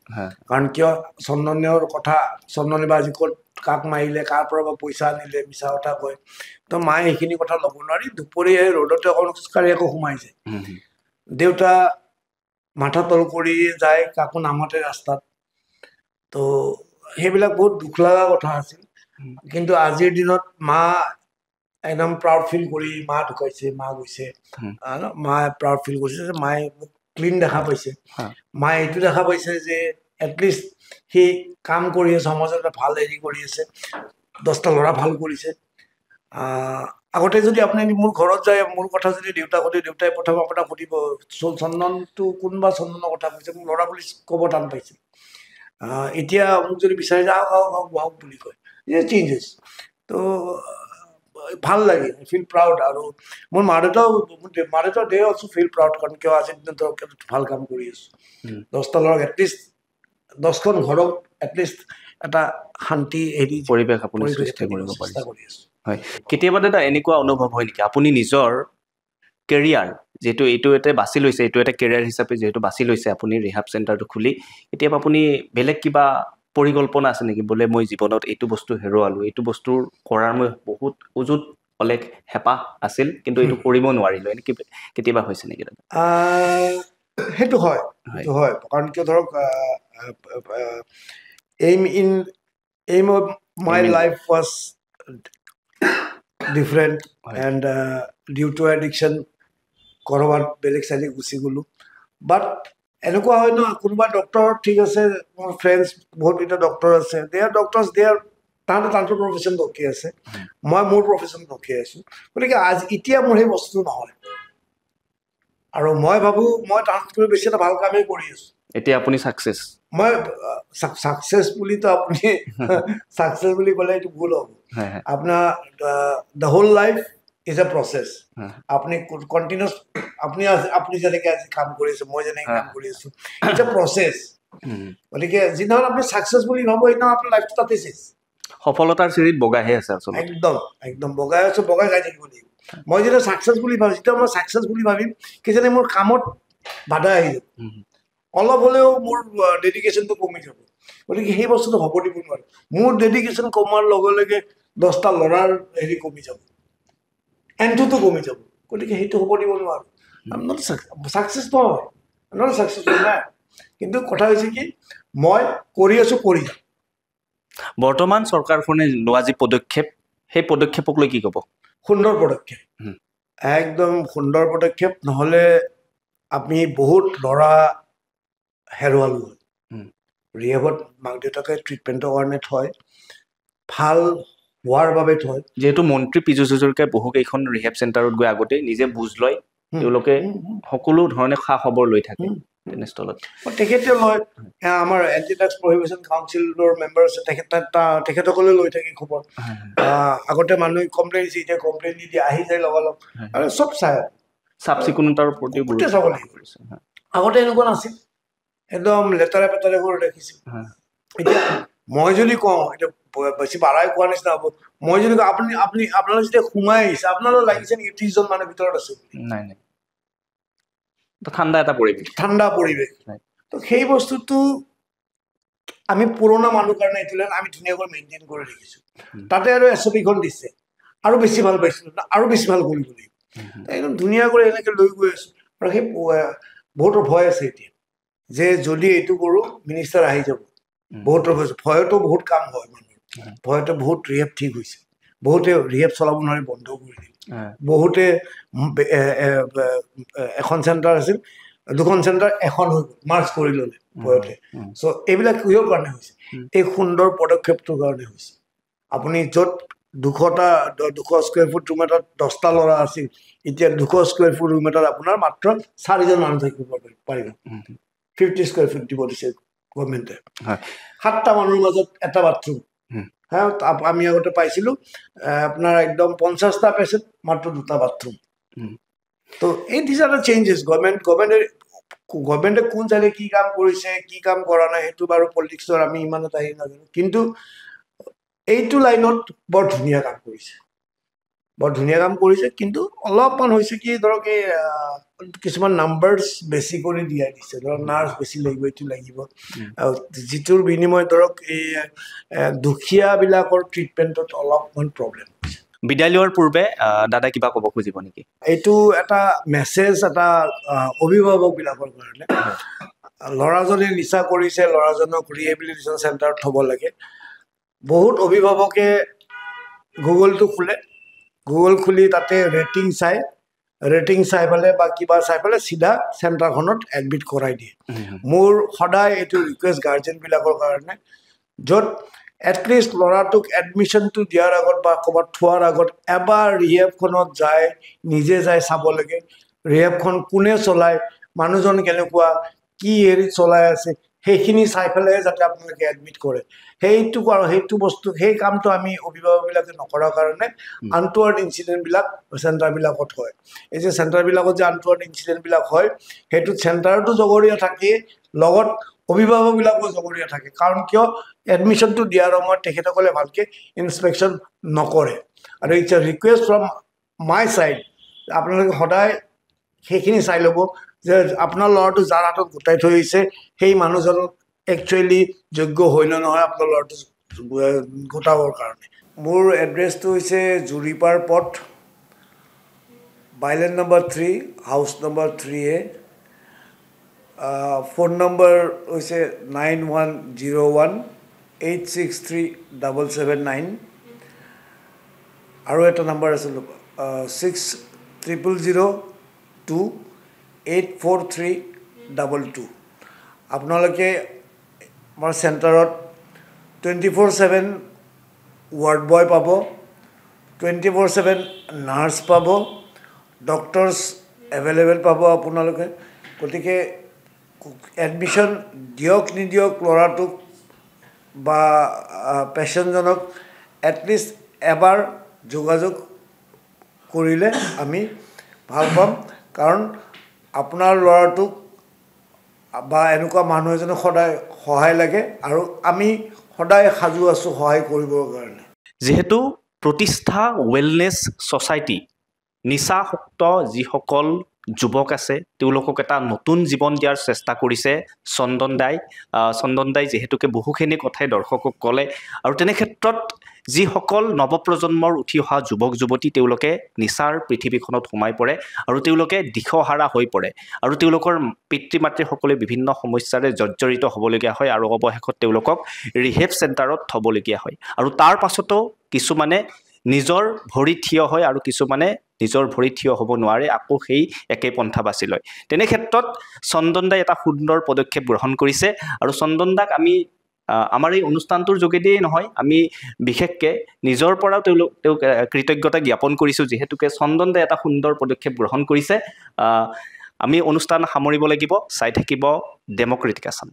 কাৰণ কিয় চন্দনে বা আজি ক'ত কাক মাৰিলে কাৰ পৰা বা পইচা আনিলে মিছা কথা কয় তো মায়ে সেইখিনি কথা ল'ব নোৱাৰি দুপৰীয়া ৰ'দতে অকণ খোজকাঢ়ি আকৌ সোমাই যায় দেউতা মাথা তল কৰি যায় কাকো নামাতে ৰাস্তাত তো সেইবিলাক বহুত দুখ লগা কথা আছিল কিন্তু আজিৰ দিনত মা একদম প্ৰাউড ফিল কৰি মা ঢুকাইছে মা গৈছে মায়ে প্ৰাউড ফিল কৰিছে যে মায়ে মোক ক্লিন দেখা পাইছে মায়ে এইটো দেখা পাইছে যে এটলিষ্ট সি কাম কৰি আছে সমাজত এটা ভাল হেৰি কৰি আছে 10টা ল'ৰা ভাল কৰিছে আগতে যদি আপুনি মোৰ ঘৰত যায় মোৰ কথা যদি দেউতাই প্ৰথম আপোনাক সুধিব চন্দনটো কোনোবা চন্দনৰ কথা কৈছে মোক ল'ৰা বুলি ক'ব টান পাইছে এতিয়া মোক যদি বিচাৰি যায় আহক বুলি কয় চেঞ্জেছ তো ভাল লাগে, আই ফিল প্ৰাউড। আৰু মোৰ মা দেউতাও দে অলছো ফিল প্ৰাউড, কাৰণ কিয় আজিৰ দিনত ভাল কাম কৰি আছোঁ। 10টা ল'ৰাক এটলিষ্ট 10খন ঘৰক এটলিষ্ট এটা শান্তি হেৰি পৰিৱেশ আপুনি সৃষ্টি কৰিব পাৰিছে। হয়, কেতিয়াবা দাদা এনেকুৱা অনুভৱ হয় নেকি আপুনি নিজৰ কেৰিয়াৰ যিহেতু এইটো এটা বাছি লৈছে, এইটো এটা কেৰিয়াৰ হিচাপে যিহেতু বাছি লৈছে আপুনি ৰিহাব চেণ্টাৰটো খুলি, কেতিয়াবা আপুনি বেলেগ কিবা পৰিকল্পনা আছে নেকি, বোলে মই জীৱনত এইটো বস্তু হেৰুৱালোঁ, এইটো বস্তুৰ কৰাৰ মই বহুত উজুত অলেখ হেঁপাহ আছিল কিন্তু এইটো কৰিব নোৱাৰিলোঁ, এনেকৈ কেতিয়াবা হৈছে নেকি দাদা? সেইটো হয়, কাৰণ কিয় ধৰক aim of my life was different, and due to addiction কৰবাত বেলেগ চাইডে গুচি গ'লোঁ। বাট এনেকুৱা হয় ন, কোনোবা ডক্টৰ ঠিক আছে, মোৰ ফ্ৰেণ্ডছ বহুত কেইটা ডক্টৰ আছে, তাহাঁতৰ প্ৰফেশ্যন ৰখি আছে, মই মোৰ প্ৰফেশ্যন ৰখি আছোঁ। গতিকে এতিয়া মোৰ সেই বস্তুটো নহয়, আৰু মই ভাবোঁ মই তাহাঁতকৈ বেছি এটা ভাল কামেই কৰি আছোঁ। এতিয়া আপুনি ছাকচেছ? মই ছাকচেছ বুলিতো আপুনি ছাকচেছ বুলি ক'লে এইটো ভুল হ'ব। আপোনাৰ the whole life is a process. আপুনি কণ্টিনিউছ আপুনি যেনেকৈ আজি কাম কৰি আছে, মই যেনেকৈ কাম কৰি আছোঁ, ইটছ এ প্ৰচেছ। গতিকে যিদিনাখন আপুনি ছাকচেছ বুলি ভাবো, সেইদিনাখন আপোনাৰ লাইফটো তাতে চেছ। সফলতাৰ চিৰিত বগাইহে আছে আচলতে। একদম বগাই আছোঁ, বগাই যাই থাকিব লাগিব। মই যেতিয়া ছাকচেছ বুলি ভাবিম, যেতিয়া মই ছাকচেছ বুলি ভাবিম, কিজানি মোৰ কামত বাধা আহি যাব, অলপ হ'লেও মোৰ ডেডিকেশ্যনটো কমি যাব। গতিকে সেই বস্তুটো হ'ব দিব নোৱাৰো। মোৰ ডেডিকেশ্যন কমাৰ লগে লগে 10টা ল'ৰাৰ হেৰি কমি যাব, এণ্টটো কমি যাব। গতিকে সেইটো হ'ব দিব নোৱাৰো। ছাকচেছ নহয়, নট ছাকচেছফুল নাই। কিন্তু কথা হৈছে কি, মই কৰি আছোঁ, কৰি যাম। বৰ্তমান চৰকাৰখনে লোৱা যি পদক্ষেপ, সেই পদক্ষেপক লৈ কি ক'ব? সুন্দৰ পদক্ষেপ, একদম সুন্দৰ পদক্ষেপ। নহ'লে আমি বহুত ল'ৰা হেৰুৱালোঁ হয়। ৰিহেবত মাক দেউতাকে ট্ৰিটমেণ্টৰ কাৰণে থয়, ভাল হোৱাৰ বাবে থয়। যিহেতু মন্ত্ৰী পীযুষ হাজৰিকাই বহুকেইখন ৰিহেব চেণ্টাৰত গৈ আগতে নিজে বুজ লয়, তেওঁলোকে সকলো ধৰণে খা খবৰ লৈ থাকে তেনেস্থলত। তেখেতে লয়, আমাৰ এণ্টি ড্ৰাগছ প্ৰহিবিশ্যন কাউন্সিলৰ মেম্বাৰ আছে, তেখেতসকলে লৈ থাকে খবৰ। আগতে মানুহে কমপ্লেইন দিছে, এতিয়া কমপ্লেইন দি আহি যায় লগালগ, আৰু চব চাই চাফ চিকুণতাৰ প্ৰতি গুৰুত্ব চাব লাগিব। আগতে এনেকুৱা নাছিল, একদম লেতেৰা পেতেৰা কৰি ৰাখিছিল। এতিয়া মই যদি কওঁ, এতিয়া বেছি বাঢ়াই কোৱাৰ নিচিনা হ'ব, মই যদি কওঁ আপোনালোকে যেতিয়া সোমাই আহিছে, আপোনালোকৰ লাগিছে নেকি 30জন মানুহ ভিতৰত আছে? নাই, ঠাণ্ডা পৰিৱেশ। তো সেই বস্তুটো আমি পুৰণা মানুহ কাৰণে এইটো আমি ধুনীয়াকৈ মেইনটেইন কৰি ৰাখিছোঁ। তাতে আৰু SOP-খন দিছে, আৰু বেছি ভাল পাইছিলোঁ, আৰু বেছি ভাল কৰিব লাগিব। একদম ধুনীয়া কৰি এনেকৈ লৈ গৈ আছোঁ। আৰু সেই বহুতৰ ভয় আছে এতিয়া, যে যদি এইটো কৰোঁ মিনিষ্টাৰ আহি যাব। বহুতৰ ভয়তো বহুত কাম হয় মানুহৰ, ভয়তে বহুত ৰিহেব ঠিক হৈছে, বহুতে ৰিহেব চলাব নোৱাৰি বন্ধ কৰি দিলে, বহুতে এখন চেণ্টাৰ আছিল, 2খন চেণ্টাৰ এখন হৈ গ'ল, মাৰ্চ কৰি ল'লে ভয়তে। চ' এইবিলাক কিহৰ কাৰণে হৈছে? এই সুন্দৰ পদক্ষেপটোৰ কাৰণে হৈছে। আপুনি য'ত 200 স্কুৱেৰ ফুট ৰুম এটাত 10টা ল'ৰা আছিল, এতিয়া 200 স্কুৱেৰ ফুট ৰুম এটাত আপোনাৰ মাত্ৰ 4জন মানুহ থাকিব পাৰিব। 50 স্কুৱেৰ ফুট দিব দিছে গভৰ্ণমেণ্টে, 7টা মানুহৰ মাজত এটা বাথৰুম। আমি আগতে পাইছিলোঁ আপোনাৰ একদম 50টা পেচেণ্ট, মাত্ৰ 2টা বাথৰুম। তো এই দিছ আৰ দ্য চেঞ্জেছ। গভৰ্ণমেণ্টে কোন চাইডে কি কাম কৰিছে, কি কাম কৰা নাই, সেইটো বাৰু পলিটিক্সৰ আমি ইমান এটা হেৰি নাজানো। কিন্তু এইটো লাইনত বৰ ধুনীয়া কাম কৰিছে, কিন্তু অলপমান হৈছে কি, ধৰক এই কিছুমান নাম্বাৰ্ছ বেছি কৰি দিয়াই দিছে। ধৰক নাৰ্ছ বেছি লাগিব, এইটো লাগিব, যিটোৰ বিনিময়ত ধৰক এই দুখীয়াবিলাকৰ ট্ৰিটমেণ্টত অলপমান প্ৰব্লেম হৈছে। বিদায় লোৱাৰ পূৰ্বে দাদা কিবা ক'ব খুজিব নেকি? এইটো এটা মেছেজ, এটা অভিভাৱকবিলাকৰ কাৰণে। ল'ৰাজনে নিচা কৰিছে, ল'ৰাজনক ৰিহেবিলিটেশ্যন চেণ্টাৰত থ'ব লাগে। বহুত অভিভাৱকে গুগলটো খোলে, গুগল খুলি তাতে ৰেটিং চাই পেলাই বা কিবা চাই পেলাই চিধা চেণ্টাৰখনত এডমিট কৰাই দিয়ে। মোৰ সদায় এইটো ৰিকুৱেষ্ট গাৰ্জেনবিলাকৰ কাৰণে, য'ত এটলিষ্ট ল'ৰাটোক এডমিশ্যনটো দিয়াৰ আগত বা ক'ৰবাত থোৱাৰ আগত এবাৰ ৰিহেবখনত নিজে যাই চাব লাগে। ৰিহেবখন কোনে চলায়, মানুহজন কেনেকুৱা, কি হেৰিত চলাই আছে, সেইখিনি চাই পেলাই যাতে আপোনালোকে এডমিট কৰে সেইটো বস্তু সেই কামটো আমি অভিভাৱকবিলাকে নকৰাৰ কাৰণে আনটুৱাৰ্ড ইনচিডেণ্টবিলাক চেণ্টাৰবিলাকত হয় এই যে চেণ্টাৰবিলাকত যে আনটুৱাৰ্ড ইনচিডেণ্টবিলাক হয় সেইটোত চেণ্টাৰতো জগৰীয়া থাকে লগত অভিভাৱকবিলাকো জগৰীয়া থাকে কাৰণ কিয় এডমিশ্যনটো দিয়াৰ সময়ত তেখেতসকলে ভালকৈ ইনস্পেকশ্যন নকৰে আৰু it's a request from my side আপোনালোকে সদায় সেইখিনি চাই ল'ব যে আপোনাৰ ল'ৰাটো যাৰ হাতত গোটাই থৈ আহিছে সেই মানুহজন একচুৱেলি যোগ্য হয় নে নহয় আপোনাৰ ল'ৰাটো গোটাবৰ কাৰণে মোৰ এড্ৰেছটো হৈছে জুৰিপাৰ পথ bylane number 3 house number 3A phone number হৈছে 9101863779 আৰু এটা নম্বৰ আছে 6000284322 আপোনালোকে আমাৰ চেণ্টাৰত 24/7 ৱাৰ্ড বয় পাব 24/7 নাৰ্ছ পাব ডক্টৰছ এভেইলেবল পাব আপোনালোকে গতিকে এডমিশ্যন দিয়ক নিদিয়ক ল'ৰাটোক বা পেচেণ্টজনক এটলিষ্ট এবাৰ যোগাযোগ কৰিলে আমি ভাল পাম কাৰণ আপোনাৰ ল'ৰাটোক বা এনেকুৱা মানুহ এজনক সদায় সহায় লাগে আৰু আমি সদায় সাজু আছোঁ সহায় কৰিবৰ কাৰণে যিহেতু প্ৰতিষ্ঠা ৱেলনেছ ছ'চাইটি নিচাসক্ত যিসকল যুৱক আছে তেওঁলোকক এটা নতুন জীৱন দিয়াৰ চেষ্টা কৰিছে চন্দন দাই যিহেতুকে বহুখিনি কথাই দৰ্শকক ক'লে আৰু তেনে ক্ষেত্ৰত যিসকল নৱপ্ৰজন্মৰ উঠি অহা যুৱক যুৱতী তেওঁলোকে নিচাৰ পৃথিৱীখনত সোমাই পৰে আৰু তেওঁলোকে দিশহাৰা হৈ পৰে আৰু তেওঁলোকৰ পিতৃ মাতৃসকলে বিভিন্ন সমস্যাৰে জৰ্জৰিত হ'বলগীয়া হয় আৰু অৱশেষত তেওঁলোকক ৰিহেব চেণ্টাৰত থ'বলগীয়া হয় আৰু তাৰ পাছতো কিছুমানে নিজৰ ভৰিত থিয় হয় আৰু কিছুমানে নিজৰ ভৰিত থিয় হ'ব নোৱাৰে আকৌ সেই একে পন্থা বাছি লয় তেনে ক্ষেত্ৰত চন্দন দাই এটা সুন্দৰ পদক্ষেপ গ্ৰহণ কৰিছে আৰু চন্দন দাক আমি আমাৰ এই অনুষ্ঠানটোৰ যোগেদিয়েই নহয় আমি বিশেষকৈ নিজৰ পৰাও তেওঁক কৃতজ্ঞতা জ্ঞাপন কৰিছোঁ যিহেতুকে চন্দন দাই এটা সুন্দৰ পদক্ষেপ গ্ৰহণ কৰিছে আমি অনুষ্ঠান সামৰিব লাগিব চাই থাকিব ডেম'ক্ৰেটিক আছাম